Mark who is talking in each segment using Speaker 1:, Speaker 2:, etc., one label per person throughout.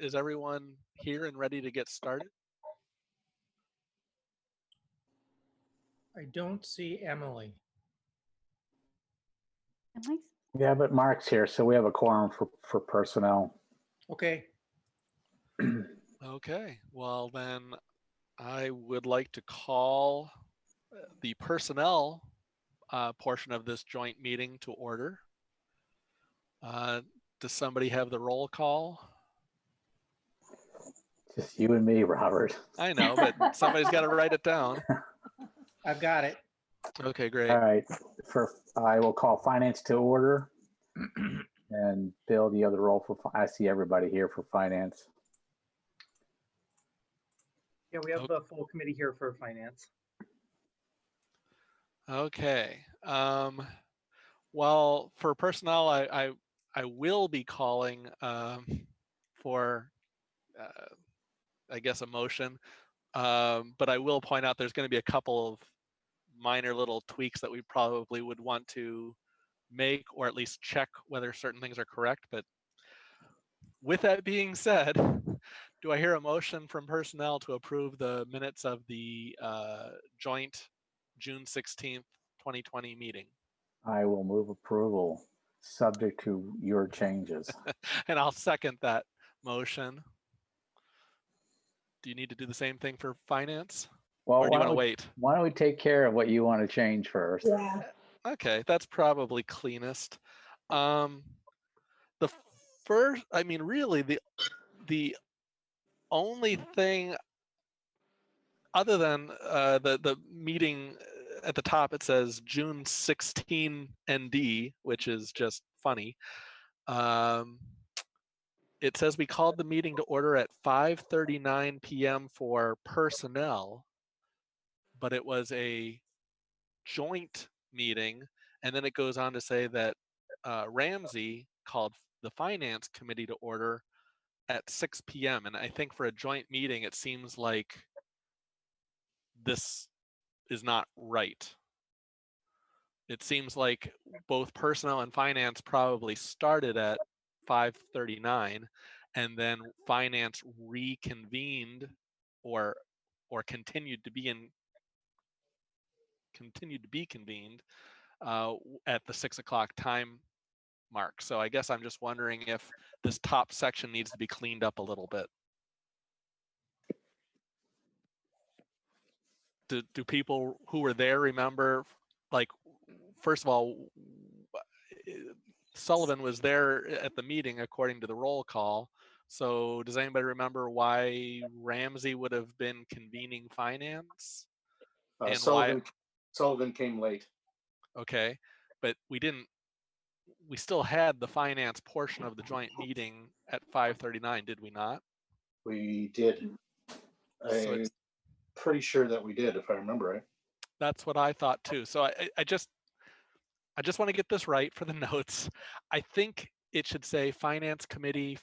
Speaker 1: Is everyone here and ready to get started?
Speaker 2: I don't see Emily.
Speaker 3: Yeah, but Mark's here, so we have a quorum for personnel.
Speaker 2: Okay.
Speaker 1: Okay, well then I would like to call the personnel portion of this joint meeting to order. Does somebody have the roll call?
Speaker 3: Just you and me, Robert.
Speaker 1: I know, but somebody's got to write it down.
Speaker 2: I've got it.
Speaker 1: Okay, great.
Speaker 3: All right. I will call finance to order. And Bill, the other roll I see everybody here for finance.
Speaker 2: Yeah, we have the full committee here for finance.
Speaker 1: Okay. Well, for personnel, I will be calling for, I guess, a motion. But I will point out there's going to be a couple of minor little tweaks that we probably would want to make, or at least check whether certain things are correct. But with that being said, do I hear a motion from personnel to approve the minutes of the joint June 16th, 2020 meeting?
Speaker 3: I will move approval, subject to your changes.
Speaker 1: And I'll second that motion. Do you need to do the same thing for finance?
Speaker 3: Well,
Speaker 1: or do you want to wait?
Speaker 3: Why don't we take care of what you want to change first?
Speaker 4: Yeah.
Speaker 1: Okay, that's probably cleanest. The first, I mean, really, the only thing other than the meeting at the top, it says June 16 ND, which is just funny. It says we called the meeting to order at 5:39 p.m. for personnel, but it was a joint meeting. And then it goes on to say that Ramsey called the finance committee to order at 6 p.m. And I think for a joint meeting, it seems like this is not right. It seems like both personnel and finance probably started at 5:39, and then finance reconvened or continued to be convened at the 6 o'clock time mark. So I guess I'm just wondering if this top section needs to be cleaned up a little bit. Do people who were there remember, like, first of all, Sullivan was there at the meeting according to the roll call. So does anybody remember why Ramsey would have been convening finance? And
Speaker 5: Sullivan came late.
Speaker 1: Okay, but we still had the finance portion of the joint meeting at 5:39, did we not?
Speaker 5: We did. I'm pretty sure that we did, if I remember right.
Speaker 1: That's what I thought too. So I just want to get this right for the notes. I think it should say Finance Committee,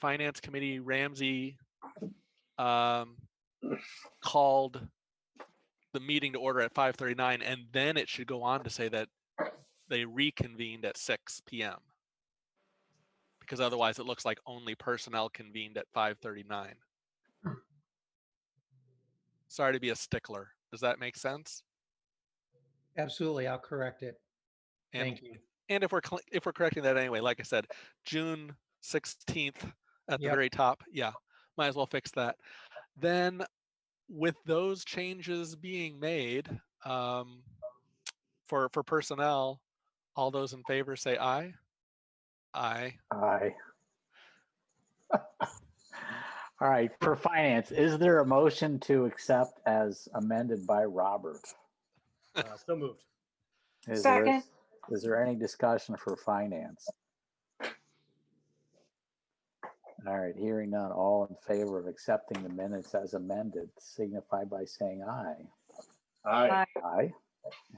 Speaker 1: Ramsey called the meeting to order at 5:39, and then it should go on to say that they reconvened at 6 p.m. because otherwise it looks like only personnel convened at 5:39. Sorry to be a stickler. Does that make sense?
Speaker 2: Absolutely, I'll correct it. Thank you.
Speaker 1: And if we're correcting that anyway, like I said, June 16th at the very top, yeah, might as well fix that. Then with those changes being made for personnel, all those in favor say aye. Aye.
Speaker 3: Aye. All right, for finance, is there a motion to accept as amended by Robert?
Speaker 2: So moved.
Speaker 4: Second.
Speaker 3: Is there any discussion for finance? All right, hearing none, all in favor of accepting the minutes as amended, signify by saying aye.
Speaker 5: Aye.
Speaker 3: Aye.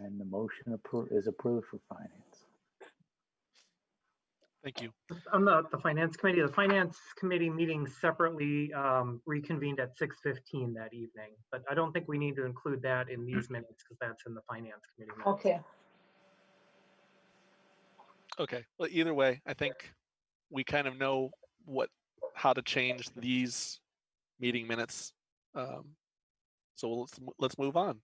Speaker 3: And the motion is approved for finance.
Speaker 1: Thank you.
Speaker 6: On the finance committee meeting separately reconvened at 6:15 that evening, but I don't think we need to include that in these minutes because that's in the finance committee minutes.
Speaker 4: Okay.
Speaker 1: Okay. Well, either way, I think we kind of know what how to change these meeting minutes. So let's move on.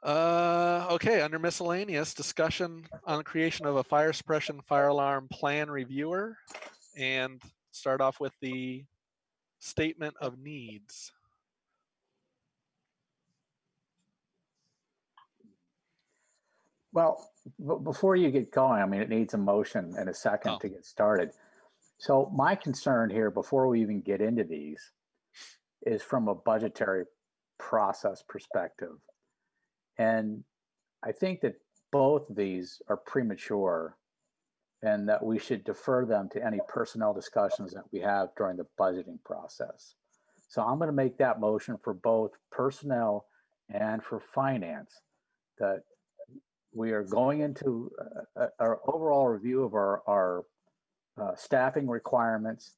Speaker 1: Okay, under miscellaneous, discussion on creation of a fire suppression fire alarm plan reviewer, and start off with the statement of needs.
Speaker 3: Well, before you get going, I mean, it needs a motion and a second to get started. So my concern here, before we even get into these, is from a budgetary process perspective. And I think that both of these are premature and that we should defer them to any personnel discussions that we have during the budgeting process. So I'm going to make that motion for both personnel and for finance, that we are going into our overall review of our staffing requirements,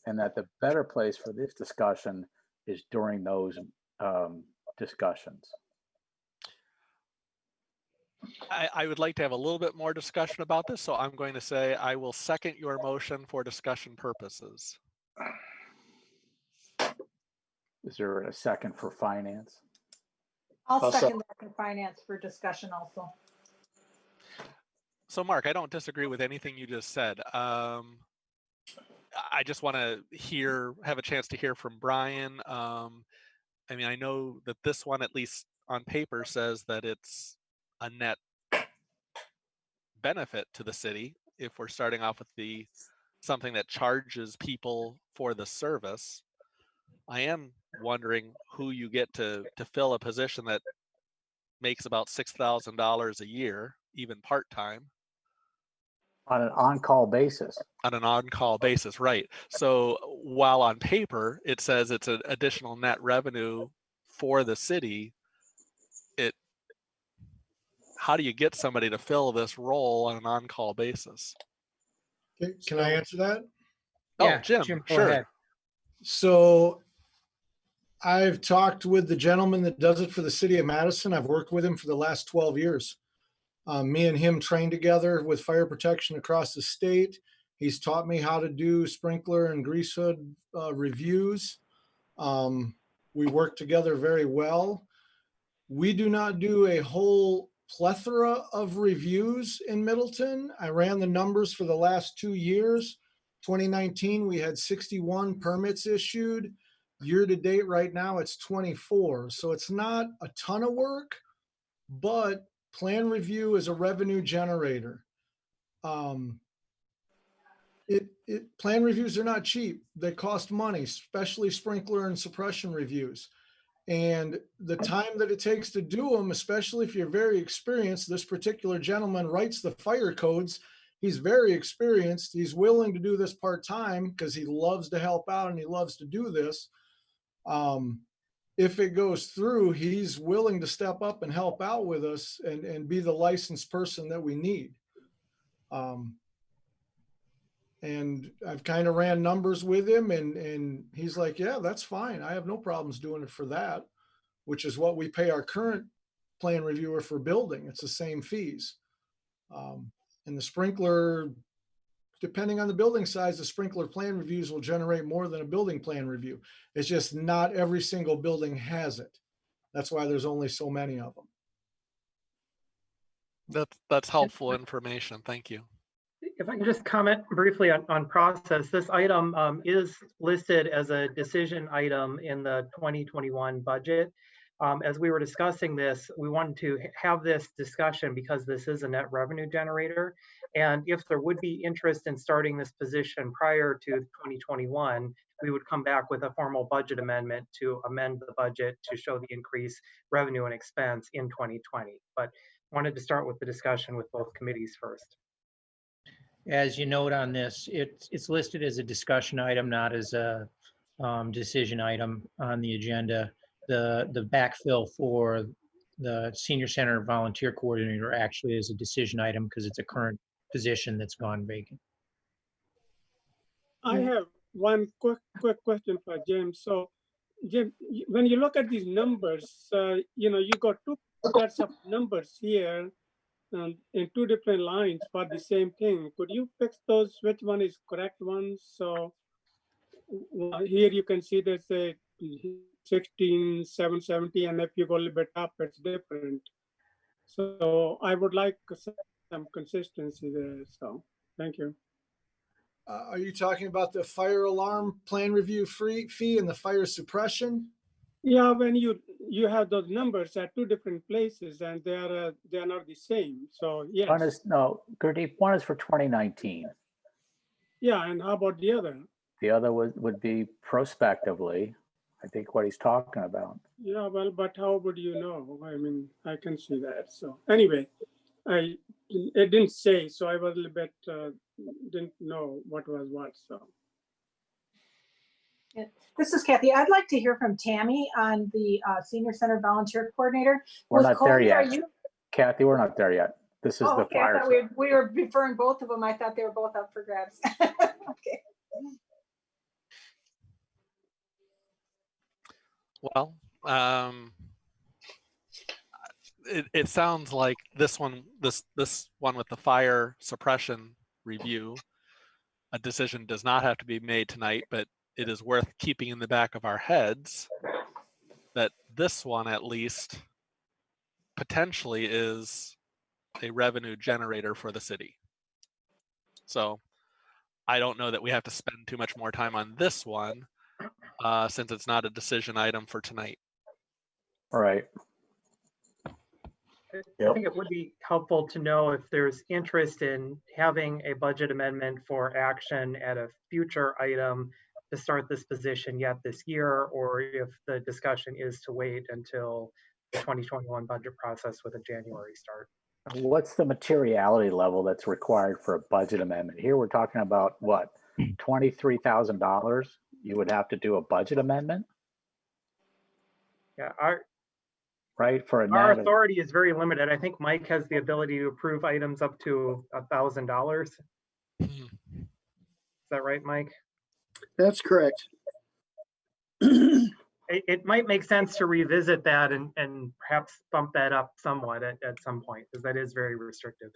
Speaker 3: and that the better place for this discussion is during those discussions.
Speaker 1: I would like to have a little bit more discussion about this, so I'm going to say I will second your motion for discussion purposes.
Speaker 3: Is there a second for finance?
Speaker 4: I'll second that for finance for discussion also.
Speaker 1: So Mark, I don't disagree with anything you just said. I just want to have a chance to hear from Brian. I mean, I know that this one, at least on paper, says that it's a net benefit to the city if we're starting off with something that charges people for the service. I am wondering who you get to fill a position that makes about $6,000 a year, even part-time.
Speaker 3: On an on-call basis.
Speaker 1: On an on-call basis, right. So while on paper it says it's an additional net revenue for the city, how do you get somebody to fill this role on an on-call basis?
Speaker 7: Can I answer that?
Speaker 1: Oh, Jim,
Speaker 2: go
Speaker 1: sure.
Speaker 2: ahead.
Speaker 7: So I've talked with the gentleman that does it for the city of Madison. I've worked with him for the last 12 years. Me and him trained together with fire protection across the state. He's taught me how to do sprinkler and grease hood reviews. We work together very well. We do not do a whole plethora of reviews in Middleton. I ran the numbers for the last 2 years. 2019, we had 61 permits issued. Year to date right now, it's 24. So it's not a ton of work, but plan review is a revenue generator. Plan reviews are not cheap. They cost money, especially sprinkler and suppression reviews. And the time that it takes to do them, especially if you're very experienced, this particular gentleman writes the fire codes. He's very experienced. He's willing to do this part-time because he loves to help out and he loves to do this. If it goes through, he's willing to step up and help out with us and be the licensed person that we need. And I've kind of ran numbers with him and he's like, yeah, that's fine. I have no problems doing it for that, which is what we pay our current plan reviewer for building. It's the same fees. And the sprinkler, depending on the building size, the sprinkler plan reviews will generate more than a building plan review. It's just not every single building has it. That's why there's only so many of them.
Speaker 1: That's helpful information. Thank you.
Speaker 6: If I can just comment briefly on process, this item is listed as a decision item in the 2021 budget. As we were discussing this, we wanted to have this discussion because this is a net revenue generator. And if there would be interest in starting this position prior to 2021, we would come back with a formal budget amendment to amend the budget to show the increased revenue and expense in 2020. But wanted to start with the discussion with both committees first.
Speaker 2: As you note on this, it's listed as a discussion item, not as a decision item on the agenda. The backfill for the senior center volunteer coordinator actually is a decision item because it's a current position that's gone vacant.
Speaker 8: I have one quick question for Jim. So, Jim, when you look at these numbers, you got two sets of numbers here. in two different lines for the same thing. Could you fix those? Which one is correct one? So here you can see there's a 16,770, and if you go a little bit up, it's different. So I would like some consistency there. So thank you.
Speaker 7: Are you talking about the fire alarm plan review fee and the fire suppression?
Speaker 8: Yeah, when you have those numbers at two different places and they are not the same. So yes.
Speaker 3: One is, no, Gurdeep, one is for 2019.
Speaker 8: Yeah, and how about the other?
Speaker 3: The other would be prospectively, I think what he's talking about.
Speaker 8: Yeah, well, but how would you know? I mean, I can see that. So anyway, it didn't say, so I was a little bit, didn't know what was what, so.
Speaker 4: Yeah. This is Kathy. I'd like to hear from Tammy on the Senior Center Volunteer Coordinator.
Speaker 3: We're
Speaker 4: With
Speaker 3: not there
Speaker 4: Colby,
Speaker 3: yet. Kathy, we're not there yet. This is the
Speaker 4: okay. I
Speaker 3: fire.
Speaker 4: thought we were referring both of them. I thought they were both up for grabs. Okay.
Speaker 1: Well, it sounds like this one with the fire suppression review, a decision does not have to be made tonight, but it is worth keeping in the back of our heads that this one at least potentially is a revenue generator for the city. So I don't know that we have to spend too much more time on this one since it's not a decision item for tonight.
Speaker 3: Right.
Speaker 6: I think it would be helpful to know if there's interest in having a budget amendment for action at a future item to start this position yet this year, or if the discussion is to wait until the 2021 budget process with a January start.
Speaker 3: What's the materiality level that's required for a budget amendment? Here we're talking about what, $23,000? You would have to do a budget amendment?
Speaker 6: Yeah,
Speaker 3: right? For
Speaker 6: our authority is very limited. I think Mike has the ability to approve items up to $1,000. Is that right, Mike?
Speaker 9: That's correct.
Speaker 6: It might make sense to revisit that and perhaps bump that up somewhat at some point, because that is very restrictive.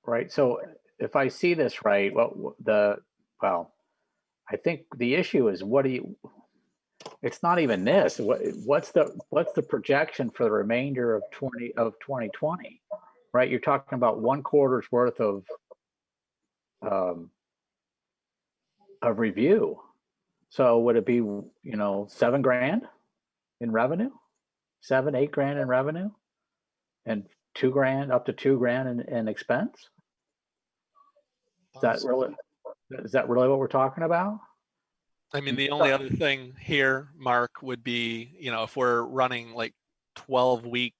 Speaker 3: Right. So if I see this right, I think the issue is it's not even this. What's the projection for the remainder of 2020, right? You're talking about 1 quarter's worth of review. So would it be, $7,000 in revenue, 8 grand in revenue, and $2,000 up to $2,000 in expense? Is that really what we're talking about?
Speaker 1: I mean, the only other thing here, Mark, would be, if we're running like 12 weeks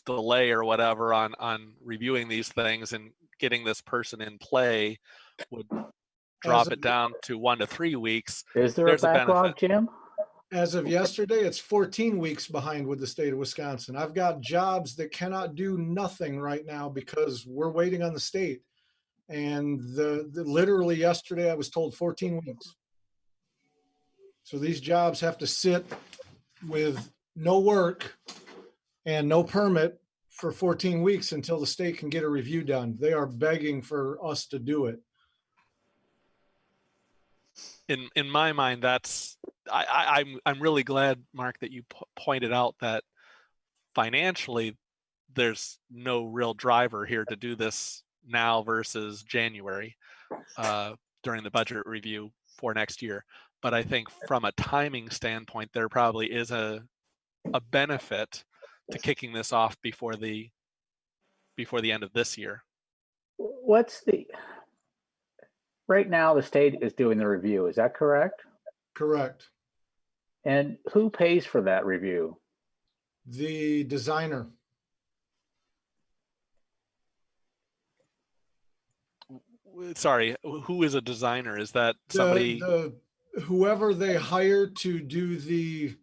Speaker 1: delay or whatever on reviewing these things and getting this person in play would drop it down to 1 to 3 weeks.
Speaker 3: Is there a backlog, Jim?
Speaker 7: As of yesterday, it's 14 weeks behind with the state of Wisconsin. I've got jobs that cannot do nothing right now because we're waiting on the state. And literally yesterday, I was told 14 weeks. So these jobs have to sit with no work and no permit for 14 weeks until the state can get a review done. They are begging for us to do it.
Speaker 1: In my mind, I'm really glad, Mark, that you pointed out that financially there's no real driver here to do this now versus January during the budget review for next year. But I think from a timing standpoint, there probably is a benefit to kicking this off before the end of this year.
Speaker 3: Right now the state is doing the review, is that correct?
Speaker 7: Correct.
Speaker 3: And who pays for that review?
Speaker 7: The designer.
Speaker 1: Sorry, who is a designer? Is that somebody?
Speaker 7: Whoever they hire to do the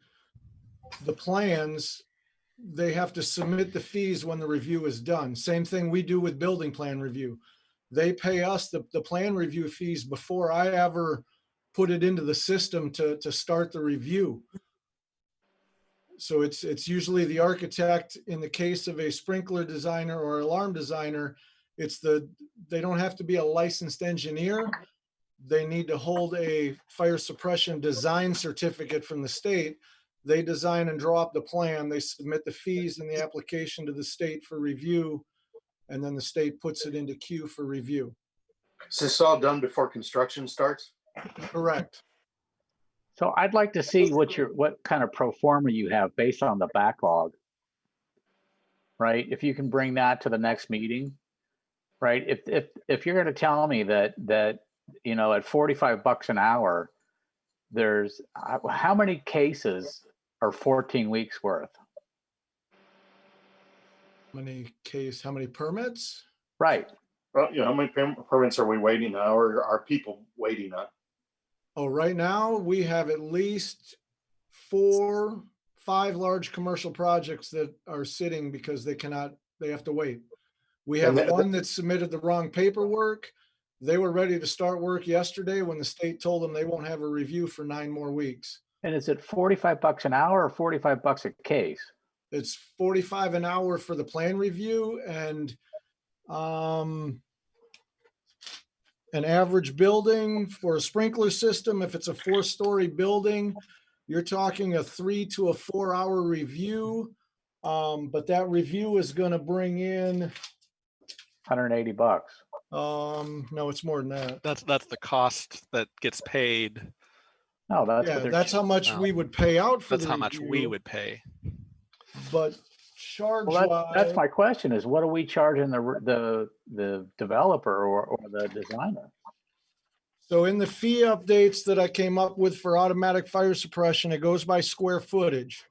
Speaker 7: plans, they have to submit the fees when the review is done. Same thing we do with building plan review. They pay us the plan review fees before I ever put it into the system to start the review. So it's usually the architect. In the case of a sprinkler designer or alarm designer, they don't have to be a licensed engineer. They need to hold a fire suppression design certificate from the state. They design and draw up the plan. They submit the fees and the application to the state for review, and then the state puts it into queue for review.
Speaker 5: Is this all done before construction starts?
Speaker 7: Correct.
Speaker 3: So I'd like to see what kind of pro forma you have based on the backlog, right? If you can bring that to the next meeting, right? If you're going to tell me that you know, at $45 an hour, there's how many cases are 14 weeks worth?
Speaker 7: How many permits?
Speaker 3: Right.
Speaker 5: Well, you know, how many permits are we waiting on, or are people waiting on?
Speaker 7: Oh, right now we have at least 4, 5 large commercial projects that are sitting because they have to wait. We have one that submitted the wrong paperwork. They were ready to start work yesterday when the state told them they won't have a review for 9 more weeks.
Speaker 3: And is it $45 an hour or $45 a case?
Speaker 7: It's $45 an hour for the plan review, and an average building for a sprinkler system, if it's a 4-story building, you're talking a 3 to 4 hour review. But that review is going to bring in
Speaker 3: $180.
Speaker 7: No, it's more than that.
Speaker 1: That's the cost that gets paid.
Speaker 3: No, that's
Speaker 7: Yeah,
Speaker 3: what
Speaker 7: that's how much
Speaker 1: no.
Speaker 7: we would pay out for
Speaker 1: That's
Speaker 7: the
Speaker 1: how much we
Speaker 7: review.
Speaker 1: would pay.
Speaker 7: But charge
Speaker 3: Well, that's
Speaker 7: wise,
Speaker 3: my question: is what are we charging the developer or the designer?
Speaker 7: so in the fee updates that I came up with for automatic fire suppression, it goes by square footage.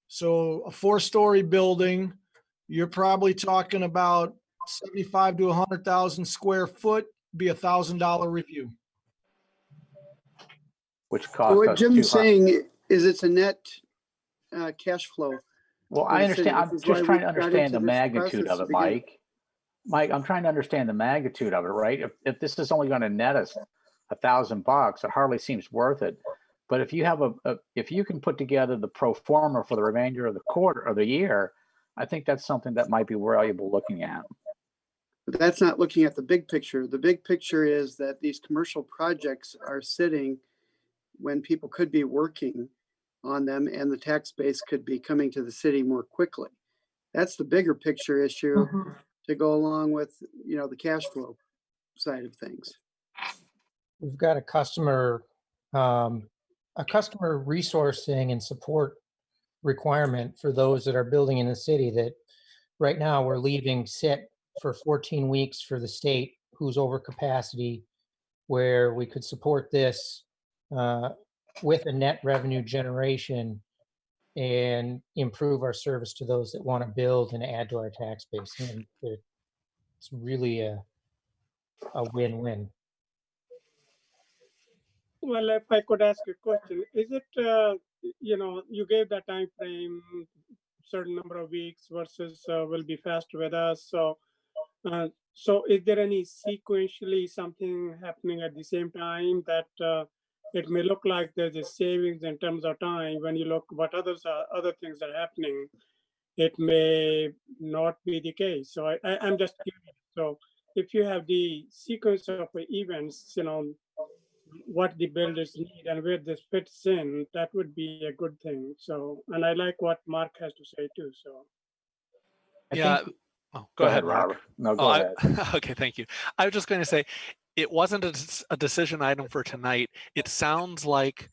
Speaker 7: So a 4-story building, you're probably talking about 75 to 100,000 square foot, be $1,000 review.
Speaker 3: Which
Speaker 9: So
Speaker 3: cost
Speaker 9: what
Speaker 3: us
Speaker 9: Jim's
Speaker 3: 200.
Speaker 9: saying is it's a net cash flow.
Speaker 3: Well,
Speaker 9: for
Speaker 3: I
Speaker 9: the city.
Speaker 3: understand. I'm
Speaker 9: This is why
Speaker 3: just
Speaker 9: we
Speaker 3: trying to
Speaker 9: got
Speaker 3: understand
Speaker 9: into
Speaker 3: the
Speaker 9: this
Speaker 3: magnitude
Speaker 9: process
Speaker 3: of
Speaker 9: to
Speaker 3: it,
Speaker 9: begin with.
Speaker 3: Mike. Mike, I'm trying to understand the magnitude of it, right? If this is only going to net us $1,000, it hardly seems worth it. But if you have if you can put together the pro forma for the remainder of the quarter or the year, I think that's something that might be valuable looking at.
Speaker 9: But that's not looking at the big picture. The big picture is that these commercial projects are sitting when people could be working on them and the tax base could be coming to the city more quickly. That's the bigger picture issue to go along with, you know, the cash flow side of things.
Speaker 2: We've got a customer resourcing and support requirement for those that are building in the city that right now we're leaving sit for 14 weeks for the state who's over capacity, where we could support this with a net revenue generation and improve our service to those that want to build and add to our tax base. And it's really a win-win.
Speaker 8: Well, if I could ask a question, is it, you know, you gave that time frame, certain number of weeks versus will be fast with us. So, so is there any sequentially something happening at the same time that it may look like there's a savings in terms of time when you look what other things are happening? It may not be the case. So I'm just curious. So if you have the sequence of events, you know, what the builders need and where this fits in, that would be a good thing. So, and I like what Mark has to say too. So,
Speaker 1: Yeah. Go ahead, Mark.
Speaker 3: Robert. No, go ahead.
Speaker 1: Okay, thank you. I was just going to say, it wasn't a decision item for tonight. It sounds like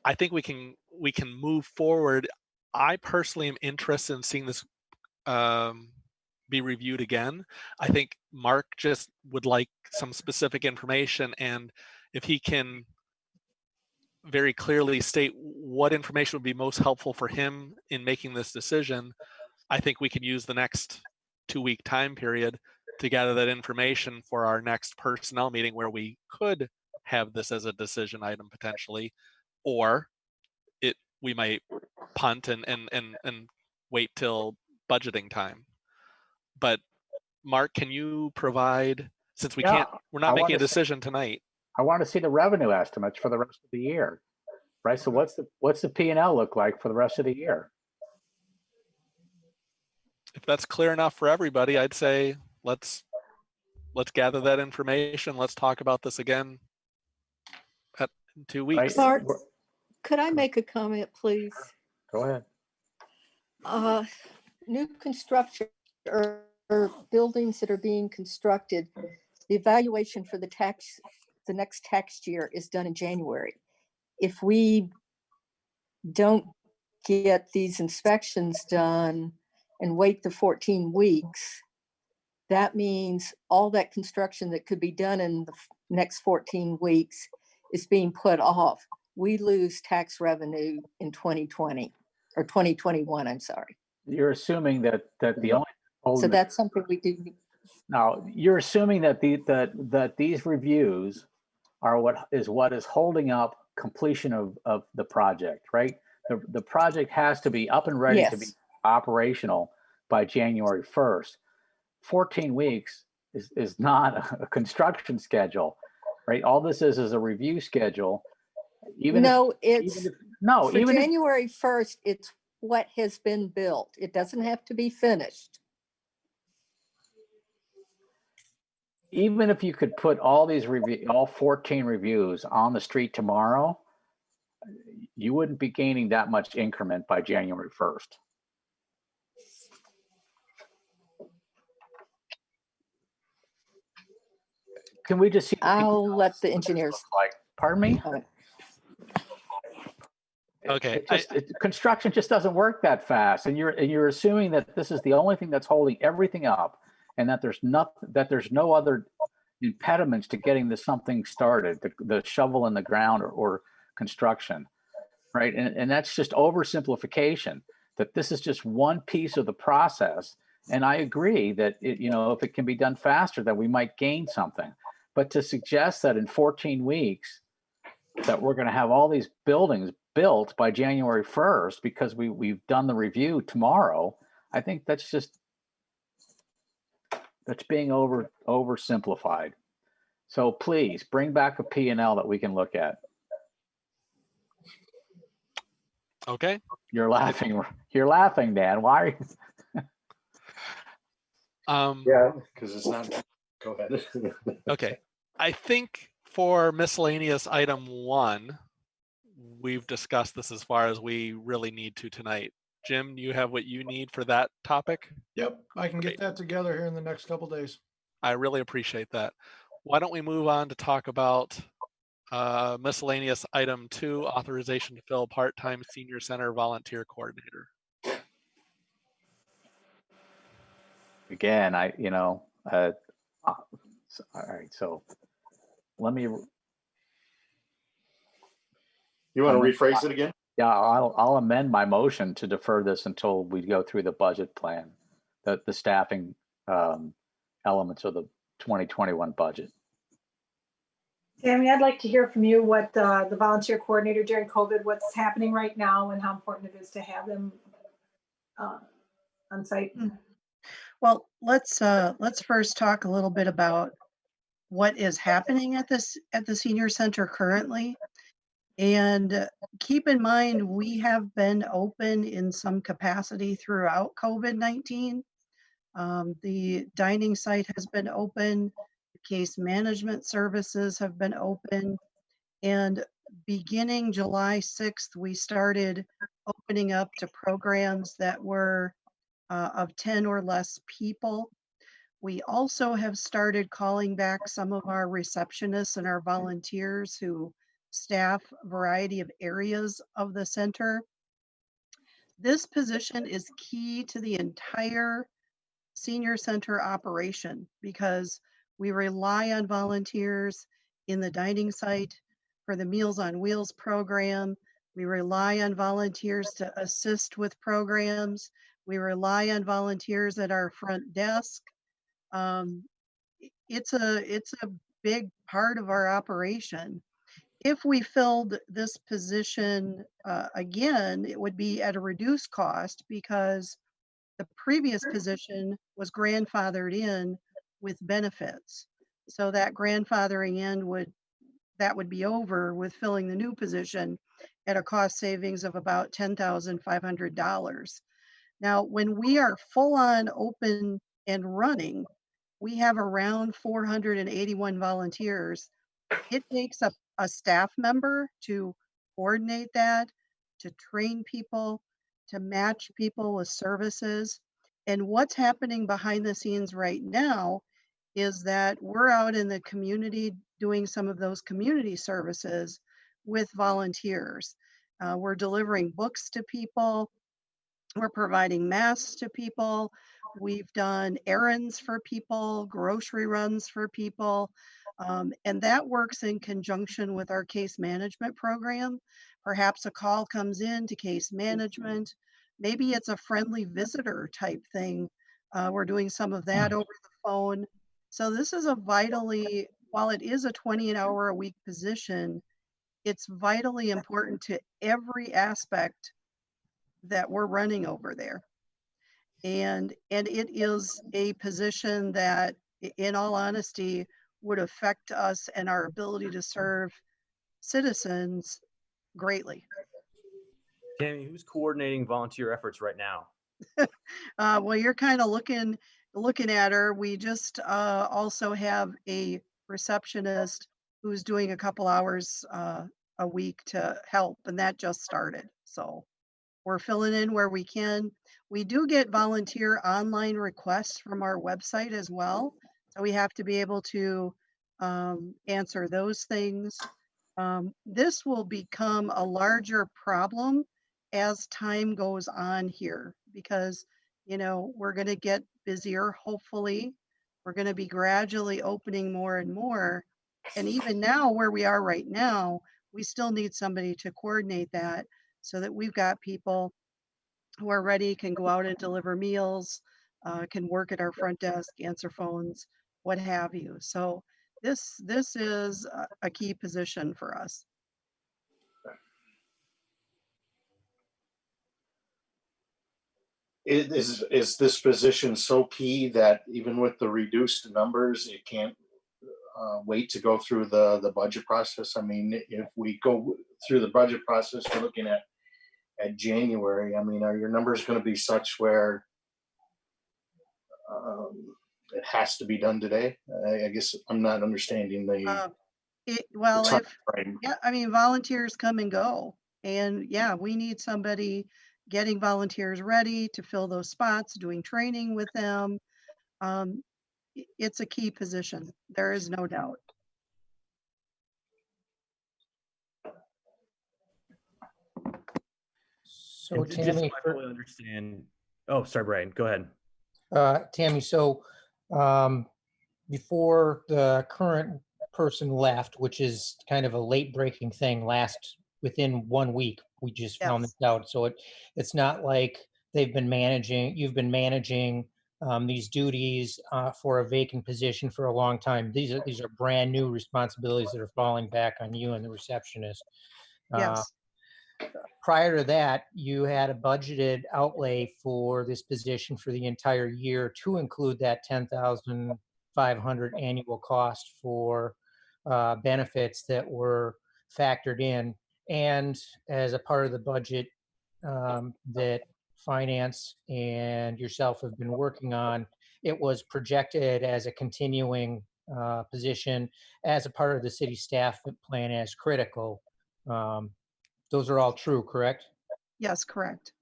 Speaker 1: I think we can move forward. I personally am interested in seeing this be reviewed again. I think Mark just would like some specific information, and if he can very clearly state what information would be most helpful for him in making this decision, I think we can use the next 2-week time period to gather that information for our next personnel meeting, where we could have this as a decision item potentially, or we might punt and wait till budgeting time. But Mark, can you provide, since we're not making a decision tonight?
Speaker 3: I want to see the revenue estimates for the rest of the year, right? So what's the P&L look like for the rest of the year?
Speaker 1: that's clear enough for everybody, I'd say let's gather that information. Let's talk about this again in 2 weeks.
Speaker 3: Right.
Speaker 10: Bart, could I make a comment, please?
Speaker 3: Go ahead.
Speaker 10: New construction or buildings that are being constructed, the evaluation for the next tax year is done in January. If we don't get these inspections done and wait the 14 weeks, that means all that construction that could be done in the next 14 weeks is being put off. We lose tax revenue in 2020 or 2021, I'm sorry.
Speaker 3: You're assuming that the only
Speaker 10: So that's something we do.
Speaker 3: now you're assuming that that these reviews are what is holding up completion of the project, right? The project has to be up and ready to be
Speaker 10: Yes.
Speaker 3: operational by January 1st. 14 weeks is not a construction schedule, right? All this is a review schedule.
Speaker 10: No,
Speaker 3: No,
Speaker 10: for January 1st, it's what has been built. It doesn't have to be finished.
Speaker 3: even if you could put all 14 reviews on the street tomorrow, you wouldn't be gaining that much increment by January 1st. Can we just see?
Speaker 10: I'll let the engineers.
Speaker 3: Like, pardon me?
Speaker 1: Okay.
Speaker 3: Construction just doesn't work that fast, and you're assuming that this is the only thing that's holding everything up, and that there's no other impediments to getting something started, the shovel in the ground or construction, right? And that's just oversimplification. That this is just one piece of the process, and I agree that if it can be done faster, that we might gain something. But to suggest that in 14 weeks that we're going to have all these buildings built by January 1st because we've done the review tomorrow, I think that's being oversimplified. So please bring back a P&L that we can look at.
Speaker 1: Okay.
Speaker 3: You're laughing, Dan. Why are you?
Speaker 5: Yeah, because it's not. Go ahead.
Speaker 1: Okay. I think for miscellaneous item 1, we've discussed this as far as we really need to tonight. Jim, you have what you need for that topic?
Speaker 7: Yep, I can get that together here in the next couple days.
Speaker 1: I really appreciate that. Why don't we move on to talk about miscellaneous item 2, authorization to fill part-time senior center volunteer coordinator.
Speaker 3: Again, all right, so let me.
Speaker 5: You want to rephrase it again?
Speaker 3: Yeah, I'll amend my motion to defer this until we go through the budget plan, the staffing elements of the 2021 budget.
Speaker 4: Tammy, I'd like to hear from you what the volunteer coordinator during COVID, what's happening right now and how important it is to have them on site.
Speaker 11: Well, let's first talk a little bit about what is happening at the senior center currently. And keep in mind, we have been open in some capacity throughout COVID-19. The dining site has been open, case management services have been open, and beginning July 6th, we started opening up to programs that were of 10 or less people. We also have started calling back some of our receptionists and our volunteers who staff a variety of areas of the center. This position is key to the entire senior center operation because we rely on volunteers in the dining site for the Meals on Wheels program. We rely on volunteers to assist with programs. We rely on volunteers at our front desk. It's a big part of our operation. If we filled this position again, it would be at a reduced cost because the previous position was grandfathered in with benefits. So that grandfathering in would be over with filling the new position at a cost savings of about $10,500. Now, when we are full on open and running, we have around 481 volunteers. It takes a staff member to coordinate that, to train people, to match people with services. And what's happening behind the scenes right now is that we're out in the community doing some of those community services with volunteers. We're delivering books to people. We're providing masks to people. We've done errands for people, grocery runs for people. And that works in conjunction with our case management program. Perhaps a call comes in to case management. Maybe it's a friendly visitor type thing. We're doing some of that over the phone. So this is a vitally, while it is a 20-hour a week position, it's vitally important to every aspect that we're running over there. And it is a position that, in all honesty, would affect us and our ability to serve citizens greatly.
Speaker 12: Tammy, who's coordinating volunteer efforts right now?
Speaker 11: Well, you're kind of looking at her. We just also have a receptionist who's doing a couple hours a week to help, and that just started. So we're filling in where we can. We do get volunteer online requests from our website as well. So we have to be able to answer those things. This will become a larger problem as time goes on here because, you know, we're going to get busier, hopefully. We're going to be gradually opening more and more. And even now, where we are right now, we still need somebody to coordinate that so that we've got people who are ready, can go out and deliver meals, can work at our front desk, answer phones, what have you. So this is a key position for us.
Speaker 5: Is this position so key that even with the reduced numbers, it can't wait to go through the budget process? I mean, if we go through the budget process, we're looking at January. I mean, are your numbers going to be such where it has to be done today? I guess I'm not understanding the time frame.
Speaker 11: Yeah, I mean, volunteers come and go, and yeah, we need somebody getting volunteers ready to fill those spots, doing training with them. It's a key position. There is no doubt.
Speaker 2: So
Speaker 12: Just so
Speaker 2: Tammy,
Speaker 12: I fully understand. Oh, sorry, Brian, go ahead.
Speaker 2: Tammy, so before the current person left, which is kind of a late breaking thing, within 1 week, we just found this out. So it's not like you've been managing these duties for a vacant position for a long time. These are brand new responsibilities that are falling back on you and the receptionist.
Speaker 11: Yes.
Speaker 2: Prior to that, you had a budgeted outlay for this position for the entire year to include that $10,500 annual cost for benefits that were factored in. And as a part of the budget that finance and yourself have been working on, it was projected as a continuing position as a part of the city staff plan as critical. Those are all true, correct?
Speaker 11: Yes, correct.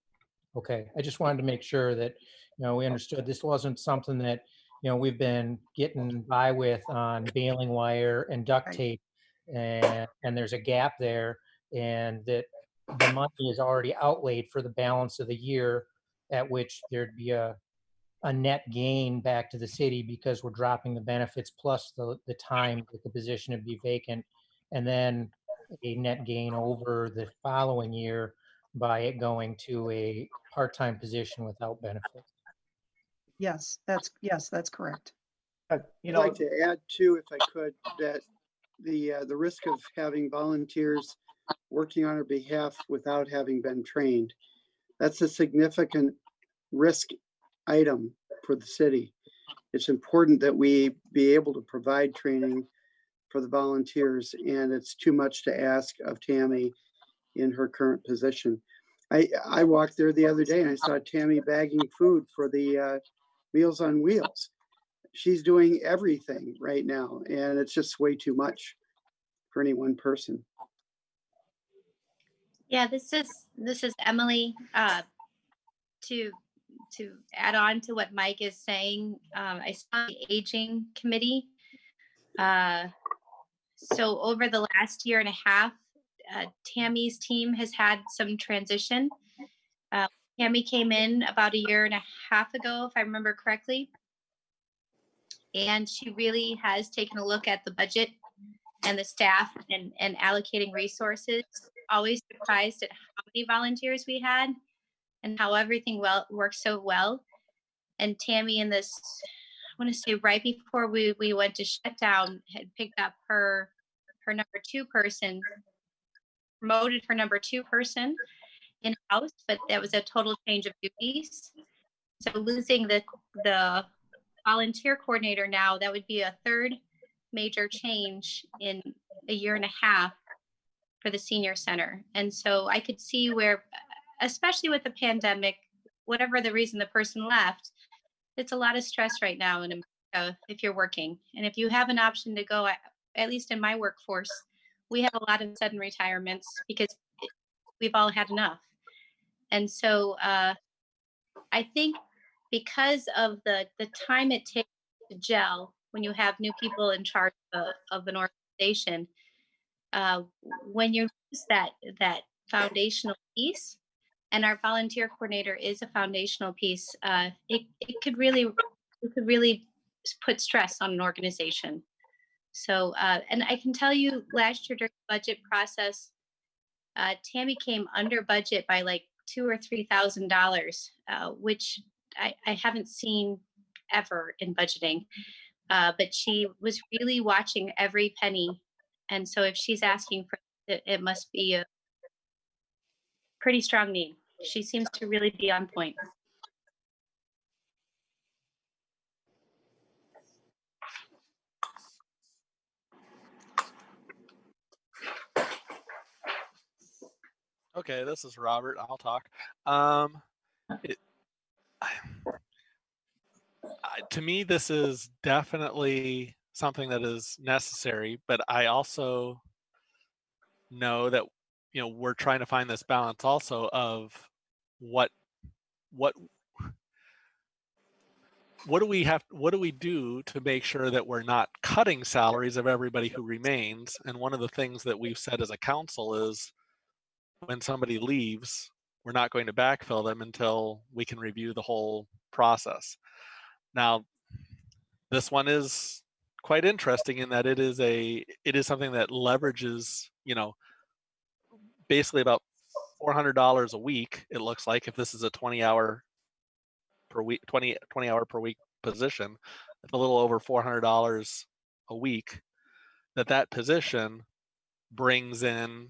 Speaker 2: Okay, I just wanted to make sure that, we understood this wasn't something that, we've been getting by with on baling wire and duct tape, and there's a gap there, and that the money is already outlaid for the balance of the year, at which there'd be a net gain back to the city because we're dropping the benefits plus the time that the position would be vacant, and then a net gain over the following year by it going to a part-time position without benefits.
Speaker 11: Yes, that's correct.
Speaker 9: I'd like to add too, if I could, that the risk of having volunteers working on our behalf without having been trained, that's a significant risk item for the city. It's important that we be able to provide training for the volunteers, and it's too much to ask of Tammy in her current position. I walked there the other day and I saw Tammy bagging food for the Meals on Wheels. She's doing everything right now, and it's just way too much for any one person.
Speaker 13: Yeah, this is Emily. To add on to what Mike is saying, I saw the aging committee. So over the last year and a half, Tammy's team has had some transition. Tammy came in about a year and a half ago, if I remember correctly. And she really has taken a look at the budget and the staff and allocating resources. Always surprised at how many volunteers we had and how everything worked so well. And Tammy, in this, I want to say right before we went to shut down, had picked up her number 2 person, promoted her number 2 person in-house, but that was a total change of duties. So losing the volunteer coordinator now, that would be a 3rd major change in a year and a half for the senior center. And so I could see where, especially with the pandemic, whatever the reason the person left, it's a lot of stress right now in America if you're working. And if you have an option to go, at least in my workforce, we have a lot of sudden retirements because we've all had enough. And so I think because of the time it takes to gel when you have new people in charge of an organization, when you lose that foundational piece, and our volunteer coordinator is a foundational piece, it could really put stress on an organization. So, and I can tell you, last year during the budget process, Tammy came under budget by like $2,000 or $3,000, which I haven't seen ever in budgeting. But she was really watching every penny, and so if she's asking for it, it must be a pretty strong need. She seems to really be on point.
Speaker 1: Okay, this is Robert. I'll talk. To me, this is definitely something that is necessary, but I also know that we're trying to find this balance also of what do we do to make sure that we're not cutting salaries of everybody who remains. And one of the things that we've said as a council is when somebody leaves, we're not going to backfill them until we can review the whole process. Now, this one is quite interesting in that it is something that leverages, basically about $400 a week. It looks like if this is a 20 hour per week position, it's a little over $400 a week that position brings in,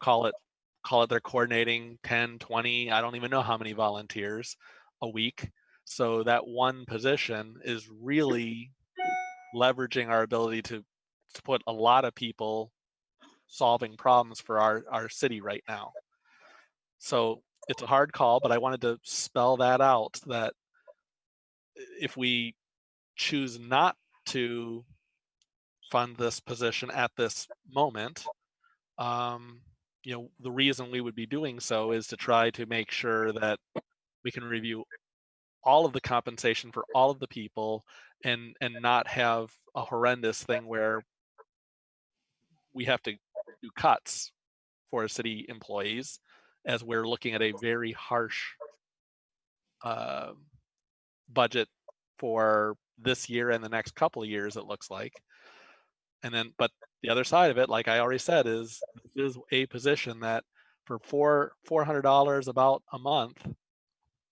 Speaker 1: call it they're coordinating 10, 20, I don't even know how many volunteers a week. So that one position is really leveraging our ability to put a lot of people solving problems for our city right now. So it's a hard call, but I wanted to spell that out, that if we choose not to fund this position at this moment, the reason we would be doing so is to try to make sure that we can review all of the compensation for all of the people and not have a horrendous thing where we have to do cuts for city employees, as we're looking at a very harsh budget for this year and the next couple of years, it looks like. And then, but the other side of it, like I already said, is a position that for $400 about a month,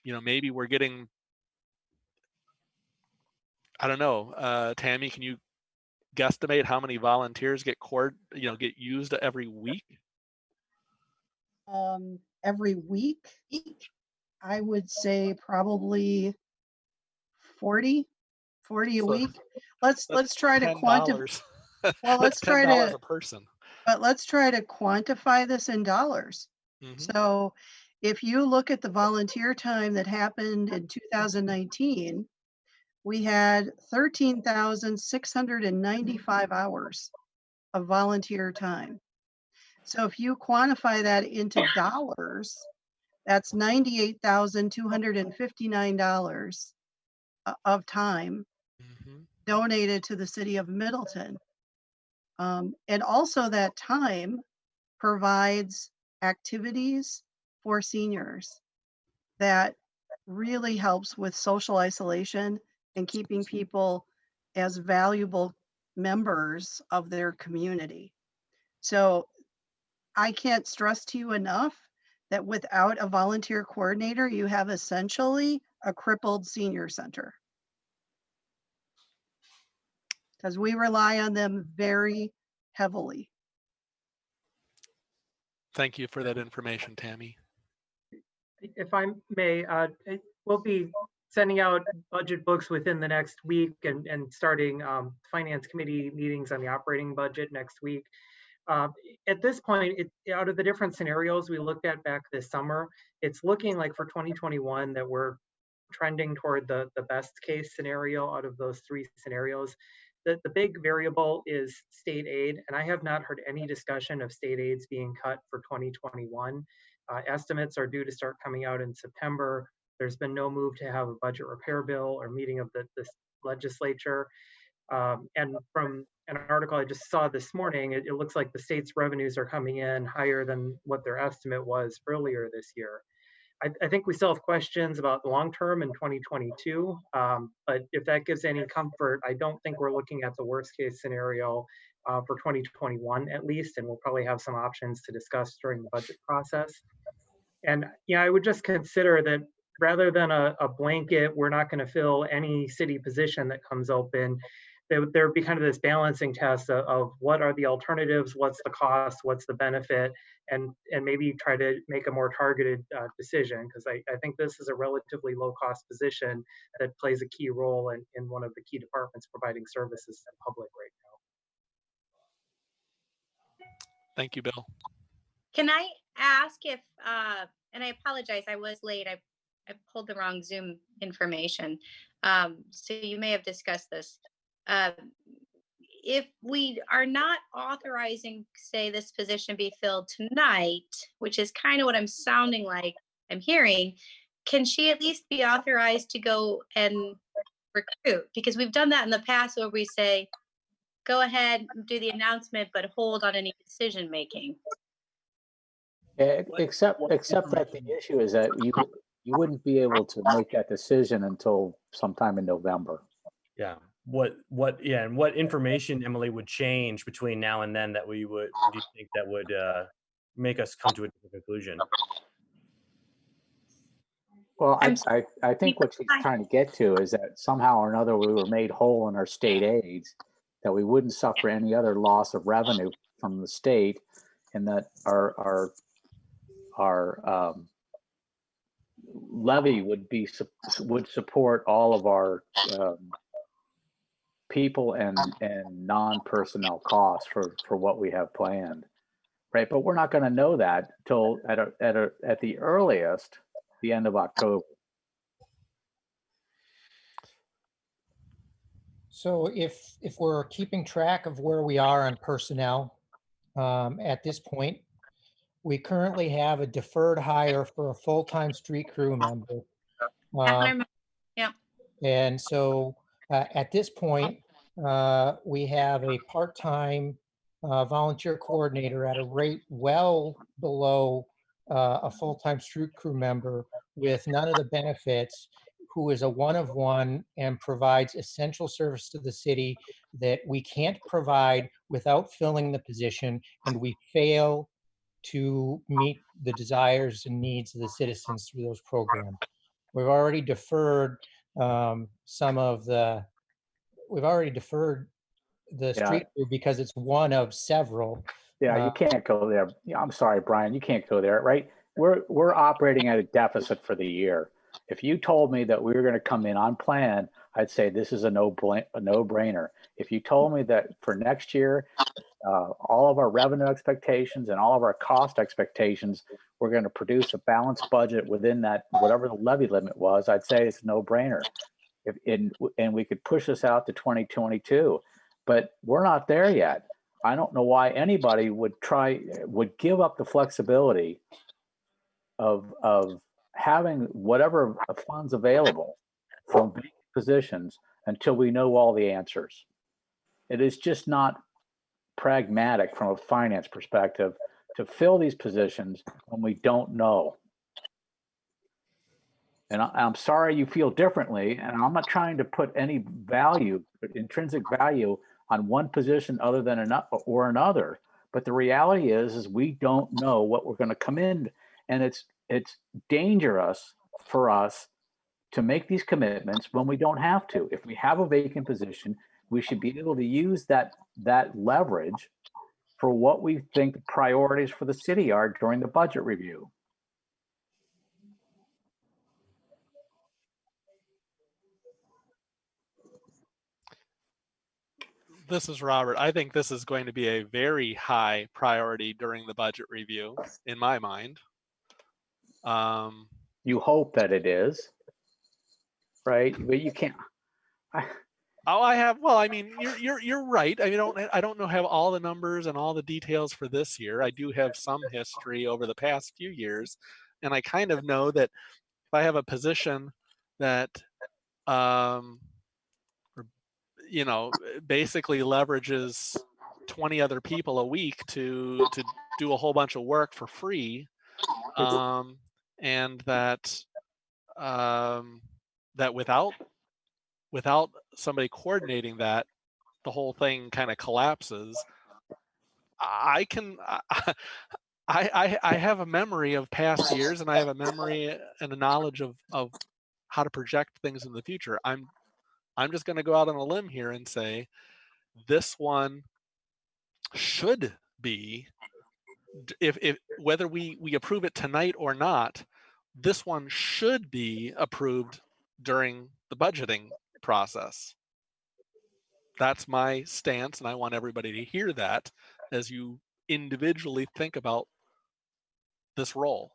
Speaker 1: maybe we're getting, I don't know, Tammy, can you guesstimate how many volunteers get used every week?
Speaker 11: Every week, I would say probably 40 a week. Let's try to quantify. Well, let's try to
Speaker 1: a person.
Speaker 11: But let's try to quantify this in dollars. So if you look at the volunteer time that happened in 2019, we had 13,695 hours of volunteer time. So if you quantify that into dollars, that's $98,259 of time donated to the city of Middleton. And also that time provides activities for seniors that really helps with social isolation and keeping people as valuable members of their community. So I can't stress to you enough that without a volunteer coordinator, you have essentially a crippled senior center. Because we rely on them very heavily.
Speaker 1: Thank you for that information, Tammy.
Speaker 6: If I may, we'll be sending out budget books within the next week and starting finance committee meetings on the operating budget next week. At this point, out of the different scenarios we looked at back this summer, it's looking like for 2021 that we're trending toward the best case scenario out of those three scenarios. The big variable is state aid, and I have not heard any discussion of state aids being cut for 2021. Estimates are due to start coming out in September. There's been no move to have a budget repair bill or meeting of the legislature. And from an article I just saw this morning, it looks like the state's revenues are coming in higher than what their estimate was earlier this year. I think we still have questions about the long term in 2022, but if that gives any comfort, I don't think we're looking at the worst case scenario for 2021 at least, and we'll probably have some options to discuss during the budget process. And I would just consider that rather than a blanket, we're not going to fill any city position that comes open, there would be kind of this balancing test of what are the alternatives, what's the cost, what's the benefit, and maybe try to make a more targeted decision, because I think this is a relatively low cost position that plays a key role in one of the key departments providing services to the public right now.
Speaker 1: Thank you, Bill.
Speaker 13: Can I ask if, and I apologize, I was late. I pulled the wrong Zoom information. So you may have discussed this. If we are not authorizing, say, this position be filled tonight, which is kind of what I'm sounding like I'm hearing, can she at least be authorized to go and recruit? Because we've done that in the past where we say, go ahead, do the announcement, but hold on any decision making.
Speaker 3: Except that the issue is that you wouldn't be able to make that decision until sometime in November.
Speaker 12: Yeah. And what information, Emily, would change between now and then that do you think that would make us come to a different conclusion?
Speaker 3: Well, I think what she's trying to get to is that somehow or another we were made whole in our state aids, that we wouldn't suffer any other loss of revenue from the state, and that our levy would support all of our people and non-personnel costs for what we have planned, right? But we're not going to know that till at the earliest, the end of October.
Speaker 2: So if we're keeping track of where we are on personnel, at this point, we currently have a deferred hire for a full-time street crew member.
Speaker 13: Yeah.
Speaker 2: And so at this point, we have a part-time volunteer coordinator at a rate well below a full-time street crew member with none of the benefits, who is a one-of-one and provides essential service to the city that we can't provide without filling the position, and we fail to meet the desires and needs of the citizens through those programs. We've already deferred the street crew because it's one of several.
Speaker 3: Yeah, you can't go there. Yeah, I'm sorry, Brian, you can't go there, right? We're operating at a deficit for the year. If you told me that we were going to come in on plan, I'd say this is a no-brainer. If you told me that for next year, all of our revenue expectations and all of our cost expectations, we're going to produce a balanced budget within that, whatever the levy limit was, I'd say it's a no-brainer. And we could push this out to 2022, but we're not there yet. I don't know why anybody would give up the flexibility of having whatever funds available from vacant positions until we know all the answers. It is just not pragmatic from a finance perspective to fill these positions when we don't know. And I'm sorry you feel differently, and I'm not trying to put any value, intrinsic value, on one position other than another. But the reality is we don't know what we're going to come in, and it's dangerous for us to make these commitments when we don't have to. If we have a vacant position, we should be able to use that leverage for what we think the priorities for the city are during the budget review.
Speaker 1: This is Robert. I think this is going to be a very high priority during the budget review, in my mind.
Speaker 3: You hope that it is, right? But you can't.
Speaker 1: Well, I mean, you're right. I mean, I don't know have all the numbers and all the details for this year. I do have some history over the past few years, and I kind of know that if I have a position that basically leverages 20 other people a week to do a whole bunch of work for free, and that without somebody coordinating that, the whole thing kind of collapses. I have a memory of past years, and I have a memory and a knowledge of how to project things in the future. I'm just going to go out on a limb here and say this one should be, if whether we approve it tonight or not, this one should be approved during the budgeting process. That's my stance, and I want everybody to hear that as you individually think about this role.